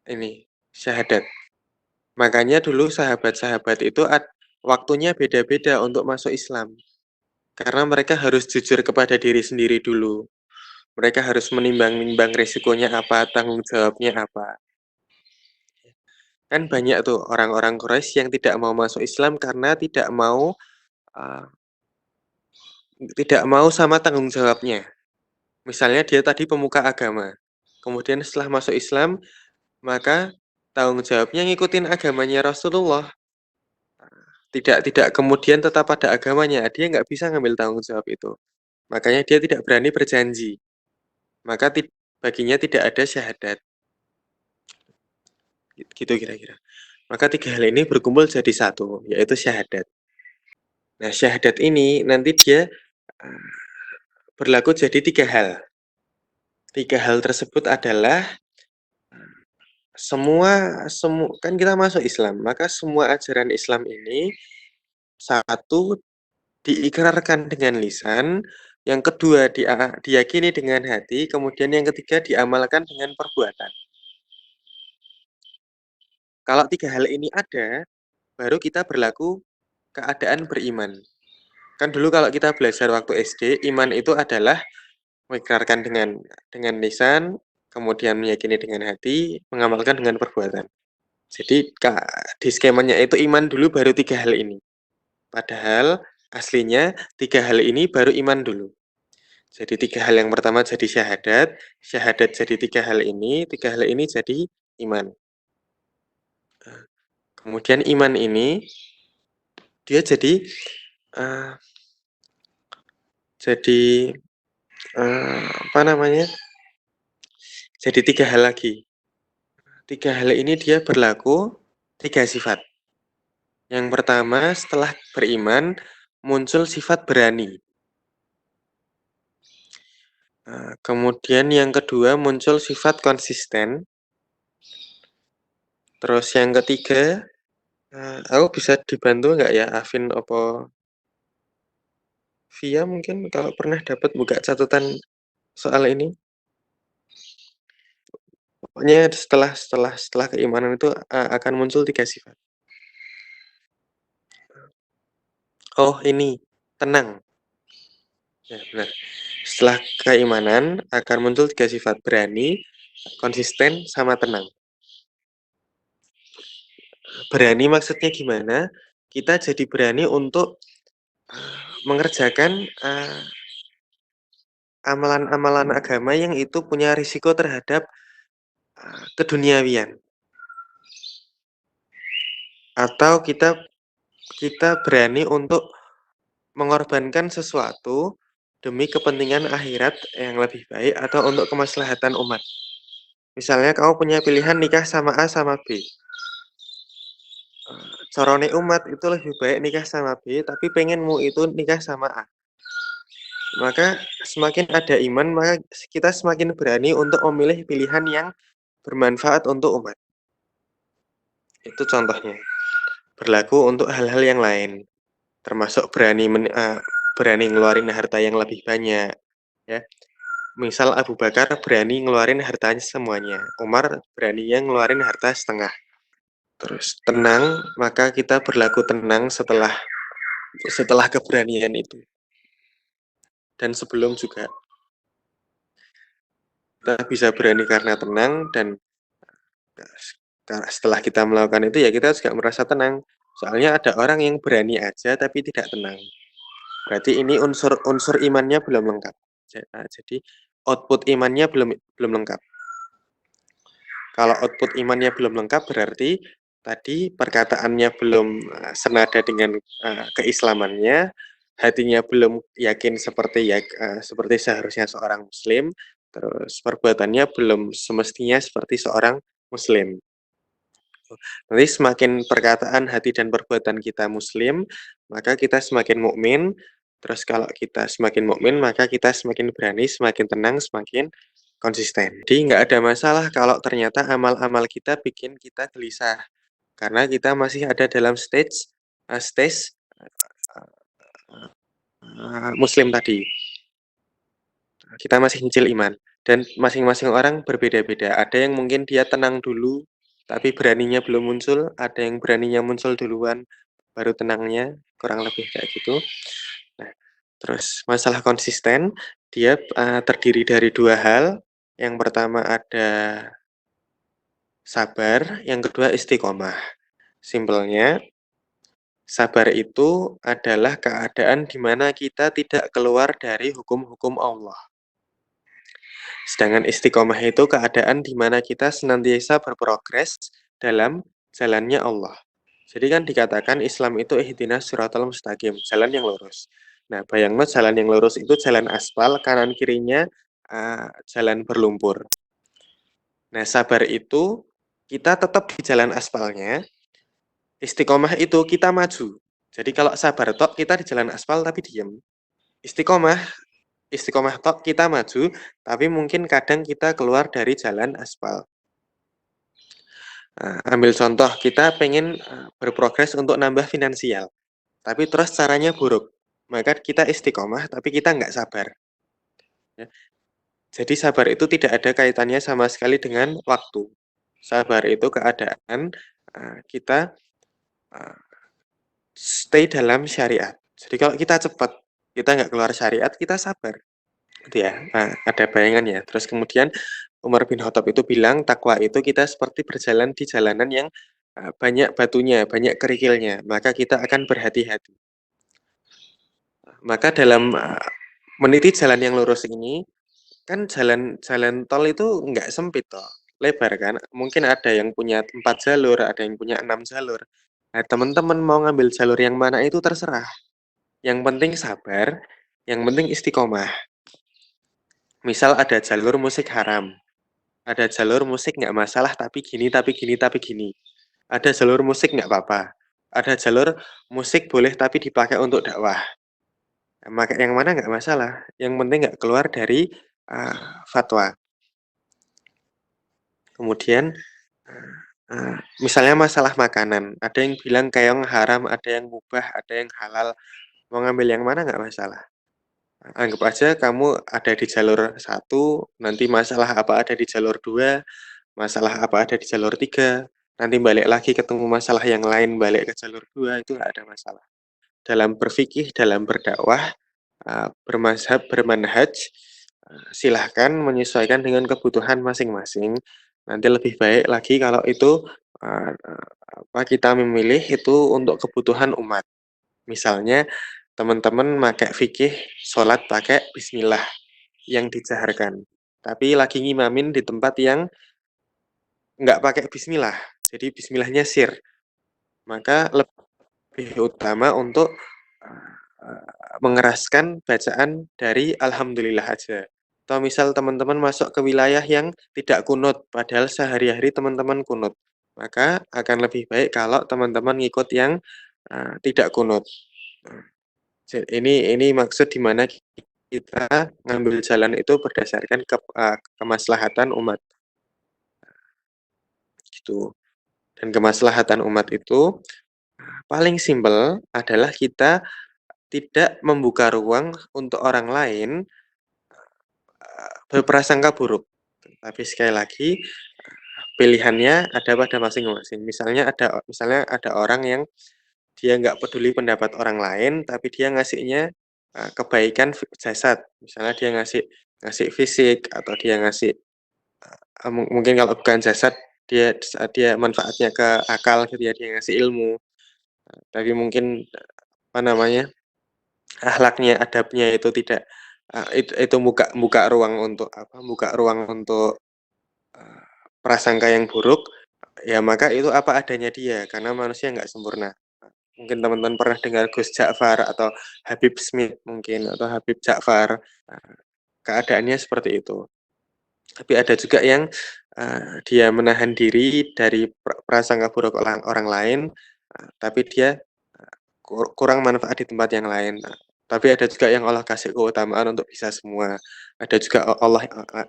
[SPEAKER 1] Ini syahadat. Makanya dulu sahabat-sahabat itu waktunya beda-beda untuk masuk Islam. Karena mereka harus jujur kepada diri sendiri dulu. Mereka harus menimbang-nimbang resikonya apa, tanggung jawabnya apa. Kan banyak tuh orang-orang Quraisy yang tidak mau masuk Islam karena uh, tidak mau sama tanggung jawabnya. Misalnya dia tadi pemuka agama. Kemudian setelah masuk Islam, maka tanggung jawabnya ngikutin agamanya Rasulullah. Tidak kemudian tetap pada agamanya, dia nggak bisa ngambil tanggung jawab itu. Makanya dia tidak berani berjanji. Maka baginya tidak ada syahadat. Gitu kira-kira. Maka tiga hal ini berkumpul jadi satu, yaitu syahadat. Nah, syahadat ini nanti dia berlaku jadi tiga hal. Tiga hal tersebut adalah semua kan kita masuk Islam, maka semua ajaran Islam ini satu diikrarkan dengan lisan, yang kedua diyakini dengan hati, kemudian yang ketiga diamalkan dengan perbuatan. Kalau tiga hal ini ada, baru kita berlaku keadaan beriman. Kan dulu kalau kita belajar waktu SD, iman itu adalah mengikrarkan dengan lisan, kemudian meyakini dengan hati, mengamalkan dengan perbuatan. Jadi di skemanya itu iman dulu baru tiga hal ini. Padahal aslinya tiga hal ini baru iman dulu. Jadi tiga hal yang pertama jadi syahadat, syahadat jadi tiga hal ini jadi iman. Kemudian iman ini dia jadi apa namanya? Jadi tiga hal lagi. Tiga hal ini dia berlaku tiga sifat. Yang pertama, setelah beriman muncul sifat berani. Kemudian yang kedua muncul sifat konsisten. Terus yang ketiga, aku bisa dibantu nggak ya, Afin opo Via mungkin kalau pernah dapat buka catatan soal ini? Pokoknya setelah keimanan itu akan muncul tiga sifat. Oh ini, tenang. Ya benar. Setelah keimanan akan muncul tiga sifat, berani, konsisten, sama tenang. Berani maksudnya gimana? Kita jadi berani untuk mengerjakan amalan-amalan agama yang itu punya risiko terhadap keduniawian. Atau kita berani untuk mengorbankan sesuatu demi kepentingan akhirat yang lebih baik atau untuk kemaslahatan umat. Misalnya kamu punya pilihan nikah sama A sama B. Corone umat itu lebih baik nikah sama B, tapi pengenmu itu nikah sama A. Maka semakin ada iman, maka kita semakin berani untuk memilih pilihan yang bermanfaat untuk umat. Itu contohnya. Berlaku untuk hal-hal yang lain, termasuk berani ngeluarin harta yang lebih banyak. Ya, misal Abu Bakar berani ngeluarin hartanya semuanya, Umar berani yang ngeluarin harta setengah. Terus tenang, maka kita berlaku tenang setelah keberanian itu. Dan sebelum juga kita bisa berani karena tenang, dan setelah kita melakukan itu ya kita juga merasa tenang. Soalnya ada orang yang berani aja tapi tidak tenang. Berarti ini unsur imannya belum lengkap. Jadi output imannya belum lengkap. Kalau output imannya belum lengkap berarti tadi perkataannya belum senada dengan keislamannya, hatinya belum yakin seperti seharusnya seorang muslim, terus perbuatannya belum semestinya seperti seorang muslim. Nanti semakin perkataan, hati, dan perbuatan kita muslim, maka kita semakin mukmin. Terus kalau kita semakin mukmin, maka kita semakin berani, semakin tenang, semakin konsisten. Jadi nggak ada masalah kalau ternyata amal-amal kita bikin kita gelisah. Karena kita masih ada dalam stage muslim tadi. Kita masih nyicil iman. Dan masing-masing orang berbeda-beda. Ada yang mungkin dia tenang dulu, tapi beraninya belum muncul. Ada yang beraninya muncul duluan, baru tenangnya, kurang lebih kayak gitu. Nah, terus masalah konsisten, dia terdiri dari dua hal. Yang pertama ada sabar, yang kedua istiqomah. Simpelnya, sabar itu adalah keadaan di mana kita tidak keluar dari hukum-hukum Allah. Sedangkan istiqomah itu keadaan di mana kita senantiasa berprogres dalam jalannya Allah. Jadi kan dikatakan Islam itu ihdinas siratal mustaqim, jalan yang lurus. Nah, bayangno jalan yang lurus itu jalan aspal, kanan kirinya, jalan berlumpur. Nah, sabar itu kita tetap di jalan aspalnya, istiqomah itu kita maju. Jadi kalau sabar tok kita di jalan aspal tapi diem. Istiqomah, istiqomah tok kita maju, tapi mungkin kadang kita keluar dari jalan aspal. Ambil contoh, kita pengen berprogres untuk nambah finansial, tapi terus caranya buruk. Maka kita istiqomah, tapi kita nggak sabar. Ya. Jadi sabar itu tidak ada kaitannya sama sekali dengan waktu. Sabar itu keadaan kita stay dalam syariat. Jadi kalau kita cepat, kita nggak keluar syariat, kita sabar. Gitu ya. Nah, ada bayangan ya. Terus kemudian Umar bin Khattab itu bilang, takwa itu kita seperti berjalan di jalanan yang banyak batunya, banyak kerikilnya. Maka kita akan berhati-hati. Maka dalam meniti jalan yang lurus ini, kan jalan tol itu nggak sempit toh, lebar kan. Mungkin ada yang punya 4 jalur, ada yang punya 6 jalur. Nah, teman-teman mau ngambil jalur yang mana itu terserah. Yang penting sabar, yang penting istiqomah. Misal ada jalur musik haram, ada jalur musik nggak masalah tapi gini, tapi gini, tapi gini. Ada jalur musik nggak apa-apa. Ada jalur musik boleh tapi dipakai untuk dakwah. Maka yang mana nggak masalah. Yang penting nggak keluar dari fatwa. Kemudian misalnya masalah makanan, ada yang bilang keong haram, ada yang mubah, ada yang halal. Mau ngambil yang mana nggak masalah. Anggap aja kamu ada di jalur satu, nanti masalah apa ada di jalur 2, masalah apa ada di jalur 3, nanti balik lagi ketemu masalah yang lain, balik ke jalur 2, itu nggak ada masalah. Dalam berfikih, dalam berdakwah, bermazhab, bermanhaj, silahkan menyesuaikan dengan kebutuhan masing-masing. Nanti lebih baik lagi kalau itu kita memilih itu untuk kebutuhan umat. Misalnya teman-teman pakai fikih sholat pakai bismillah yang dijaharkan. Tapi lagi ngimamin di tempat yang nggak pakai bismillah. Jadi bismillahnya sir. Maka lebih utama untuk mengeraskan bacaan dari alhamdulillah aja. Atau misal teman-teman masuk ke wilayah yang tidak kunut, padahal sehari-hari teman-teman kunut. Maka akan lebih baik kalau teman-teman ngikut yang tidak kunut. Ini maksud di mana kita ngambil jalan itu berdasarkan kemaslahatan umat gitu. Dan kemaslahatan umat itu paling simpel adalah kita tidak membuka ruang untuk orang lain berprasangka buruk. Tapi sekali lagi pilihannya ada pada masing-masing. Misalnya ada orang yang dia nggak peduli pendapat orang lain, tapi dia ngasihnya kebaikan jasad. Misalnya dia ngasih ngasih fisik atau dia ngasih mungkin kalau bukan jasad dia dia manfaatnya ke akal gitu ya, dia ngasih ilmu. Tapi mungkin apa namanya akhlaknya, adabnya itu tidak itu buka ruang untuk apa? Buka ruang untuk prasangka yang buruk, ya maka itu apa adanya dia karena manusia nggak sempurna. Mungkin teman-teman pernah dengar Gus Ja'far atau Habib Smith mungkin atau Habib Ja'far. Keadaannya seperti itu. Tapi ada juga yang dia menahan diri dari prasangka buruk orang orang lain, tapi dia kurang manfaat di tempat yang lain. Tapi ada juga yang Allah kasih keutamaan untuk bisa semua. Ada juga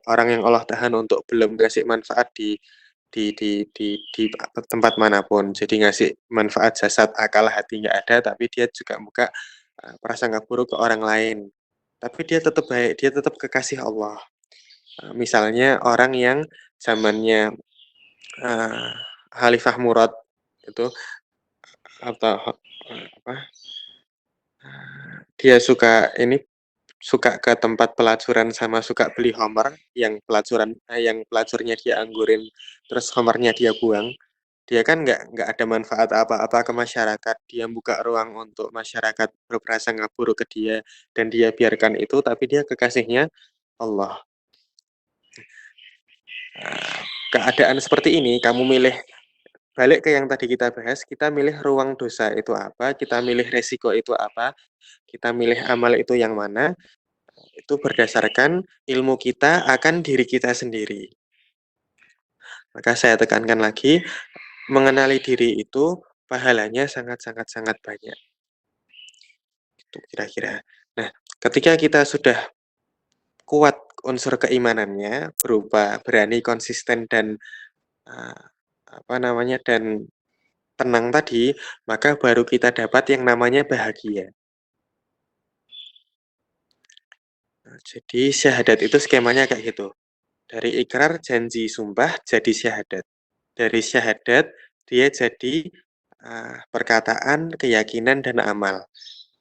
[SPEAKER 1] orang yang Allah tahan untuk belum kasih manfaat di tempat manapun. Jadi ngasih manfaat jasad, akal, hati nggak ada, tapi dia juga buka prasangka buruk ke orang lain. Tapi dia tetap baik, dia tetap kekasih Allah. Misalnya orang yang zamannya uh, Khalifah Murad itu atau apa dia suka ke tempat pelacuran sama suka beli homer yang pelacurnya dia anggurin terus homernya dia buang. Dia kan nggak ada manfaat apa-apa ke masyarakat. Dia buka ruang untuk masyarakat berprasangka buruk ke dia dan dia biarkan itu, tapi dia kekasihnya Allah. Keadaan seperti ini kamu milih balik ke yang tadi kita bahas, kita milih ruang dosa itu apa, kita milih resiko itu apa, kita milih amal itu yang mana, itu berdasarkan ilmu kita akan diri kita sendiri. Maka saya tekankan lagi, mengenali diri itu pahalanya sangat-sangat sangat banyak. Itu kira-kira. Nah, ketika kita sudah kuat unsur keimanannya berupa berani, konsisten dan eh, apa namanya dan tenang tadi, maka baru kita dapat yang namanya bahagia. Nah, jadi syahadat itu skemanya kayak gitu. Dari ikrar, janji, sumpah, jadi syahadat. Dari syahadat, dia jadi perkataan, keyakinan, dan amal.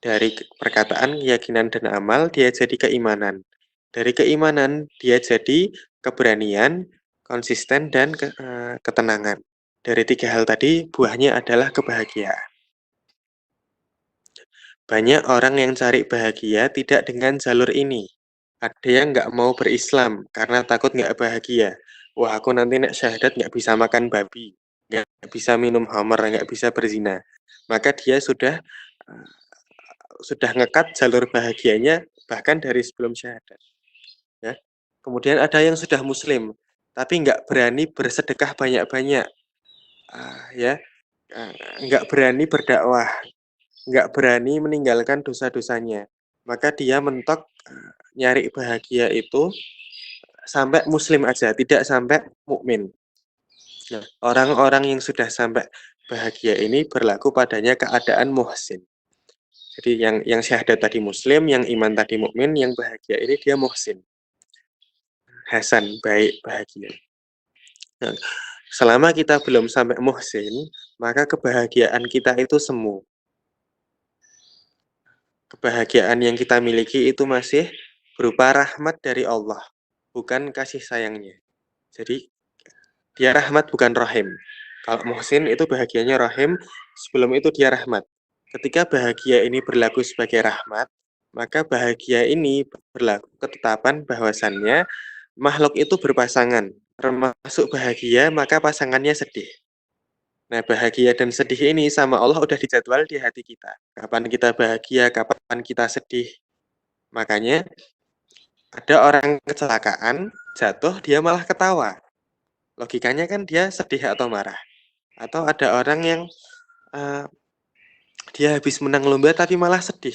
[SPEAKER 1] Dari perkataan, keyakinan, dan amal, dia jadi keimanan. Dari keimanan, dia jadi keberanian, konsisten, dan ketenangan. Dari tiga hal tadi, buahnya adalah kebahagiaan. Banyak orang yang cari bahagia tidak dengan jalur ini. Ada yang nggak mau berislam karena takut nggak bahagia. Wah, aku nanti nek syahadat nggak bisa makan babi, nggak bisa minum khamar, nggak bisa berzina. Maka dia sudah ngekat jalur bahagianya bahkan dari sebelum syahadat. Ya. Kemudian ada yang sudah muslim, tapi nggak berani bersedekah banyak-banyak. Ya, nggak berani berdakwah, nggak berani meninggalkan dosa-dosanya. Maka dia mentok nyari bahagia itu sampai muslim aja, tidak sampai mukmin. Nah, orang-orang yang sudah sampai bahagia ini berlaku padanya keadaan muhsin. Jadi yang syahadat tadi muslim, yang iman tadi mukmin, yang bahagia ini dia muhsin. Hasan, baik, bahagia. Nah, selama kita belum sampai muhsin, maka kebahagiaan kita itu semu. Kebahagiaan yang kita miliki itu masih berupa rahmat dari Allah, bukan kasih sayangnya. Jadi dia rahmat bukan rahim. Kalau muhsin itu bahagianya rahim, sebelum itu dia rahmat. Ketika bahagia ini berlaku sebagai rahmat, maka bahagia ini berlaku ketetapan bahwasannya makhluk itu berpasangan. Termasuk bahagia, maka pasangannya sedih. Nah, bahagia dan sedih ini sama Allah udah dijadwal di hati kita. Kapan kita bahagia, kapan kita sedih. Makanya ada orang kecelakaan, jatuh, dia malah ketawa. Logikanya kan dia sedih atau marah. Atau ada orang yang uh, dia habis menang lomba tapi malah sedih.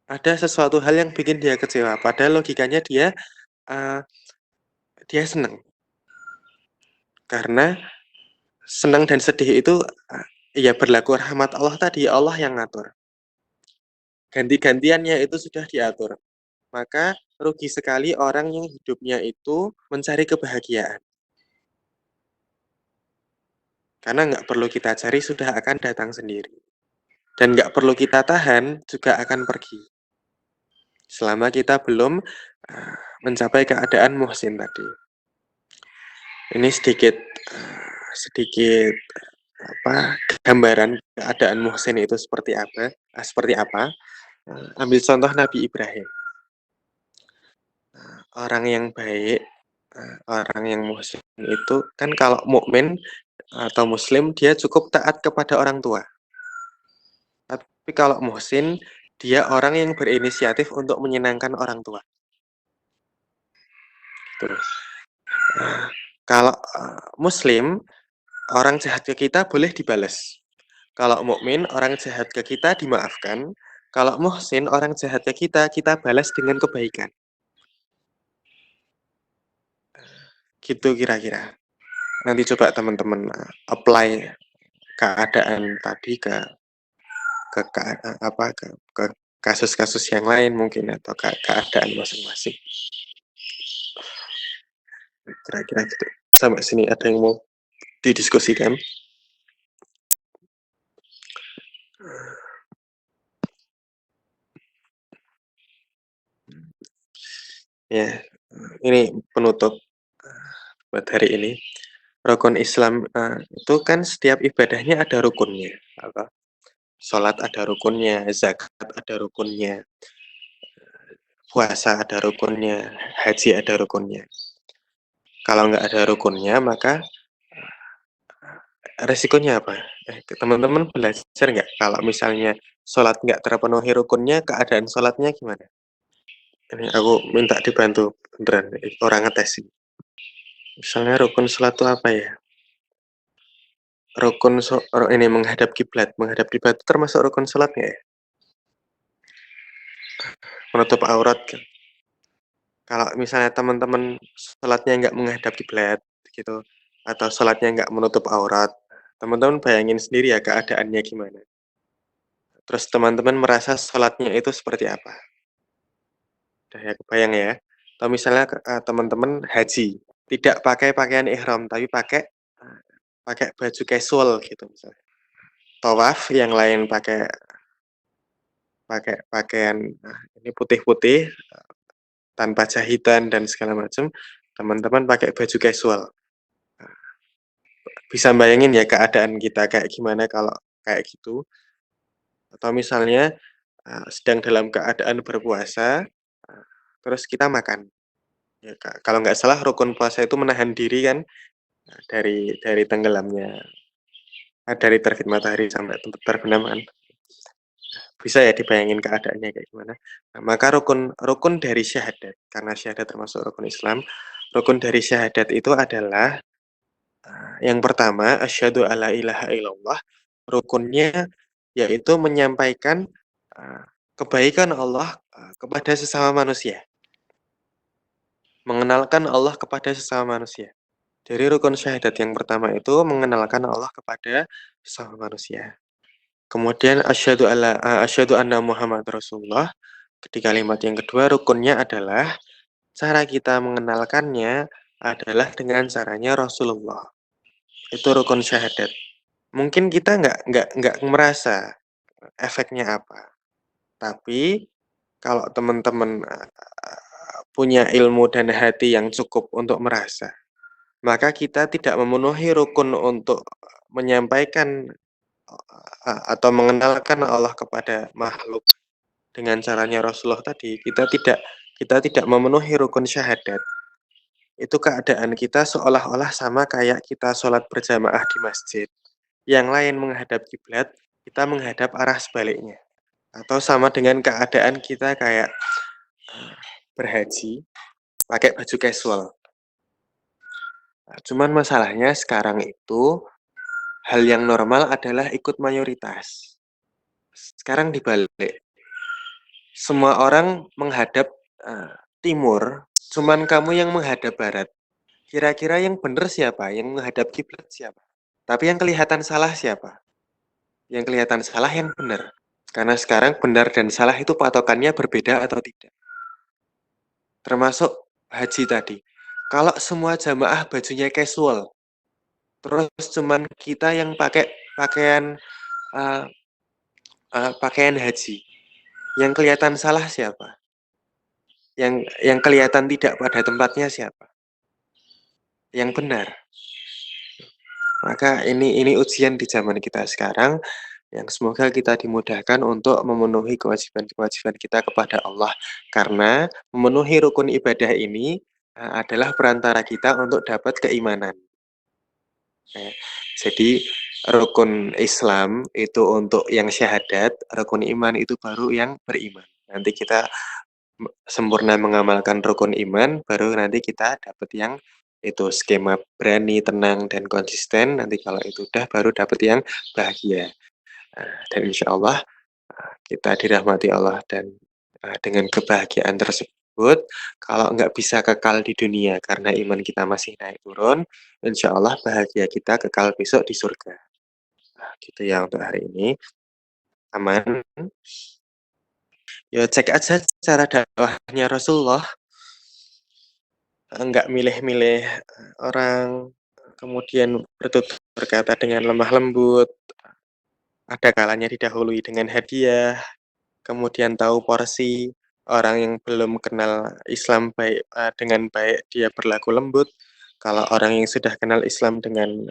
[SPEAKER 1] Ada sesuatu hal yang bikin dia kecewa. Padahal logikanya uh, dia senang. Karena senang dan sedih itu ya berlaku rahmat Allah tadi, Allah yang ngatur. Ganti-gantiannya itu sudah diatur. Maka rugi sekali orang yang hidupnya itu mencari kebahagiaan. Karena nggak perlu kita cari, sudah akan datang sendiri. Dan nggak perlu kita tahan, juga akan pergi. Selama kita belum mencapai keadaan muhsin tadi. Ini sedikit gambaran keadaan muhsin itu seperti apa? Seperti apa? Ambil contoh Nabi Ibrahim. Orang yang baik, orang yang muhsin itu kan kalau mukmin atau muslim dia cukup taat kepada orang tua. Tapi kalau muhsin dia orang yang berinisiatif untuk menyenangkan orang tua. Terus kalau muslim orang jahat ke kita boleh dibalas. Kalau mukmin orang jahat ke kita dimaafkan. Kalau muhsin orang jahat ke kita balas dengan kebaikan. Gitu kira-kira. Nanti coba teman-teman apply keadaan tadi ke kasus-kasus yang lain mungkin atau keadaan masing-masing. Kira-kira gitu. Sampai sini ada yang mau didiskusikan? Ya, ini penutup buat hari ini. Rukun Islam itu kan setiap ibadahnya ada rukunnya. Apa? Sholat ada rukunnya, zakat ada rukunnya, puasa ada rukunnya, haji ada rukunnya. Kalau nggak ada rukunnya, maka resikonya apa? Teman-teman belajar nggak kalau misalnya sholat nggak terpenuhi rukunnya, keadaan sholatnya gimana? Ini aku minta dibantu beneran, orang ngetes ini. Misalnya rukun sholat itu apa ya? Ini menghadap kiblat. Menghadap kiblat itu termasuk rukun sholat nggak ya? Menutup aurat kan? Kalau misalnya teman-teman sholatnya nggak menghadap kiblat gitu, atau sholatnya nggak menutup aurat, teman-teman bayangin sendiri ya keadaannya gimana. Terus teman-teman merasa sholatnya itu seperti apa? Udah ya kebayang ya. Atau misalnya teman-teman haji, tidak pakai pakaian ihram, tapi eee, pakai baju casual gitu misalnya. Thawaf, yang lain pakai pakai pakaian, ini putih-putih, tanpa jahitan dan segala macam, teman-teman pakai baju casual. Bisa bayangin ya keadaan kita kayak gimana kalau kayak gitu? Atau misalnya, sedang dalam keadaan berpuasa, terus kita makan. Ya, kalau nggak salah rukun puasa itu menahan diri kan, dari tenggelamnya dari terbit matahari sampai terbenam kan. Bisa ya dibayangin keadaannya kayak gimana. Nah, maka rukun rukun dari syahadat, karena syahadat termasuk rukun Islam, rukun dari syahadat itu adalah, yang pertama asyhadu alla ilaha illallah, rukunnya yaitu menyampaikan, eee, kebaikan Allah, kepada sesama manusia, mengenalkan Allah kepada sesama manusia. Jadi rukun syahadat yang pertama itu mengenalkan Allah kepada sesama manusia. Kemudian asyhadu anna Muhammad Rasulullah, di kalimat yang kedua rukunnya adalah cara kita mengenalkannya adalah dengan caranya Rasulullah. Itu rukun syahadat. Mungkin kita nggak merasa efeknya apa, tapi kalau teman-teman, punya ilmu dan hati yang cukup untuk merasa, maka kita tidak memenuhi rukun untuk menyampaikan, atau mengenalkan Allah kepada makhluk dengan caranya Rasulullah tadi, kita tidak memenuhi rukun syahadat. Itu keadaan kita seolah-olah sama kayak kita sholat berjamaah di masjid, yang lain menghadap kiblat, kita menghadap arah sebaliknya. Atau sama dengan keadaan kita kayak, berhaji pakai baju casual. Nah, cuman masalahnya sekarang itu hal yang normal adalah ikut mayoritas. Sekarang dibalik, semua orang menghadap, timur, cuman kamu yang menghadap barat. Kira-kira yang benar siapa? Yang menghadap kiblat siapa? Tapi yang kelihatan salah siapa? Yang kelihatan salah yang benar. Karena sekarang benar dan salah itu patokannya berbeda atau tidak. Termasuk haji tadi. Kalau semua jamaah bajunya casual, terus cuman kita yang pakai pakaian, eee pakaian haji, yang kelihatan salah siapa? Yang kelihatan tidak pada tempatnya siapa? Yang benar. Maka ini ujian di zaman kita sekarang, yang semoga kita dimudahkan untuk memenuhi kewajiban-kewajiban kita kepada Allah. Karena memenuhi rukun ibadah ini, adalah perantara kita untuk dapat keimanan. Jadi rukun Islam itu untuk yang syahadat, rukun iman itu baru yang beriman. Nanti kita sempurna mengamalkan rukun iman, baru nanti kita dapat yang itu skema berani, tenang, dan konsisten. Nanti kalau itu udah baru dapat yang bahagia. Dan insya Allah kita dirahmati Allah dan dengan kebahagiaan tersebut, kalau nggak bisa kekal di dunia karena iman kita masih naik turun, insya Allah bahagia kita kekal besok di surga. Gitu ya untuk hari ini. Aman. Ya cek aja cara dakwahnya Rasulullah, nggak milih-milih, orang, kemudian berkata dengan lemah lembut, ada kalanya didahului dengan hadiah. Kemudian tahu porsi, orang yang belum kenal Islam dengan baik dia berlaku lembut, kalau orang yang sudah kenal Islam dengan,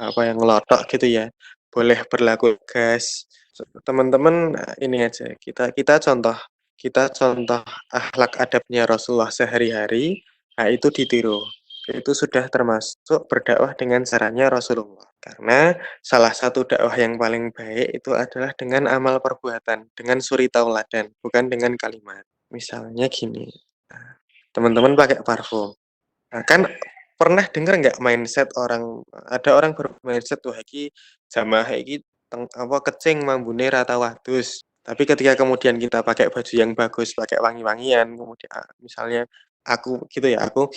[SPEAKER 1] yang ngelotok gitu ya, boleh berlaku tegas. Teman-teman, ini aja, kita contoh akhlak adabnya Rasulullah sehari-hari, itu ditiru. itu sudah termasuk berdakwah dengan caranya Rasulullah. Karena salah satu dakwah yang paling baik itu adalah dengan amal perbuatan, dengan suri tauladan, bukan dengan kalimat. Misalnya gini, teman-teman pakai parfum. Nah, kan pernah dengar nggak mindset orang, ada orang bermindset, "Wah iki jamaah iki apa kecing mambune ra tau adus." Tapi ketika kemudian kita pakai baju yang bagus, pakai wangi-wangian, kemudian misalnya aku gitu ya, aku,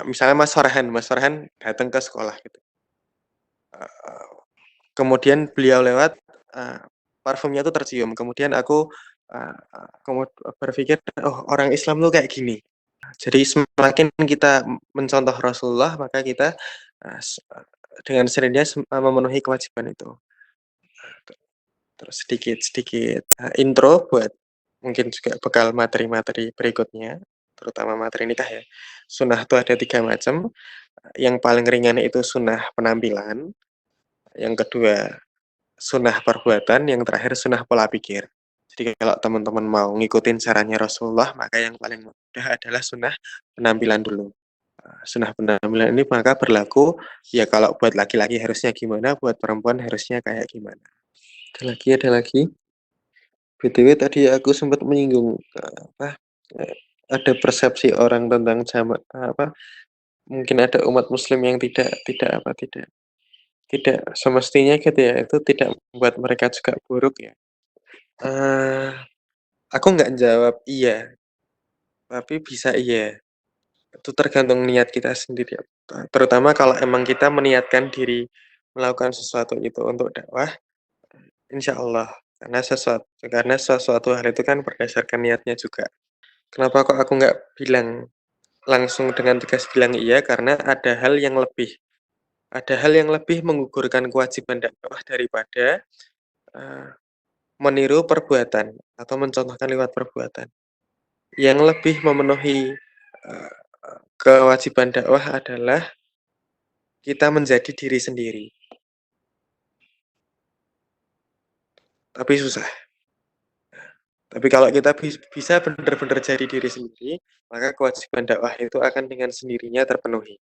[SPEAKER 1] misalnya Mas Farhan datang ke sekolah gitu, eee, kemudian beliau lewat, eee, parfumnya tuh tercium, kemudian aku, eee, berpikir, "Oh, orang Islam tuh kayak gini." Jadi semakin kita mencontoh Rasulullah, maka kita, eee, s eee, dengan sendirinya memenuhi kewajiban itu. Terus sedikit-sedikit, intro buat mungkin juga bekal materi-materi berikutnya, terutama materi nikah ya. Sunnah itu ada 3 macam, yang paling ringan itu sunnah penampilan, yang kedua sunnah perbuatan, yang terakhir sunnah pola pikir. Jadi kalau teman-teman mau ngikutin caranya Rasulullah, maka yang paling mudah adalah sunnah penampilan dulu. Sunnah penampilan ini maka berlaku, ya kalau buat laki-laki harusnya gimana, buat perempuan harusnya kayak gimana. Ada lagi. BTW tadi aku sempat menyinggung, apa, eee, ada persepsi orang tentang apa, mungkin ada umat muslim yang tidak semestinya gitu ya, itu tidak membuat mereka juga buruk ya. Eee, aku nggak jawab iya, tapi bisa iya. Itu tergantung niat kita sendiri, terutama kalau emang kita meniatkan diri melakukan sesuatu itu untuk dakwah, insyaallah, karena sesuatu hal itu kan berdasarkan niatnya juga. Kenapa kok aku nggak bilang langsung dengan tegas bilang iya, karena ada hal yang lebih menggugurkan kewajiban dakwah daripada, eee, meniru perbuatan atau mencontohkan lewat perbuatan. Yang lebih memenuhi, kewajiban dakwah adalah kita menjadi diri sendiri, tapi susah. Tapi kalau kita bisa benar-benar jadi diri sendiri, maka kewajiban dakwah itu akan dengan sendirinya terpenuhi.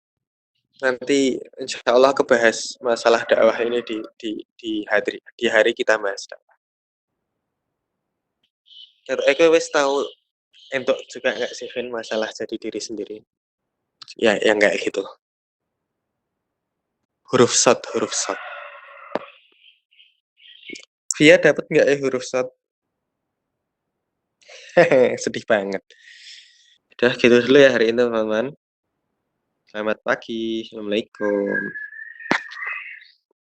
[SPEAKER 1] Nanti insya Allah kebahas masalah dakwah ini di hari kita bahas dakwah. Jar kowe wis tau entuk juga nggak sih Vin masalah jadi diri sendiri? Ya yang kayak gitu. Huruf shot. Via dapat nggak ya huruf shot? Sedih banget. Udah gitu dulu ya hari ini teman-teman. Selamat pagi. Assalamualaikum.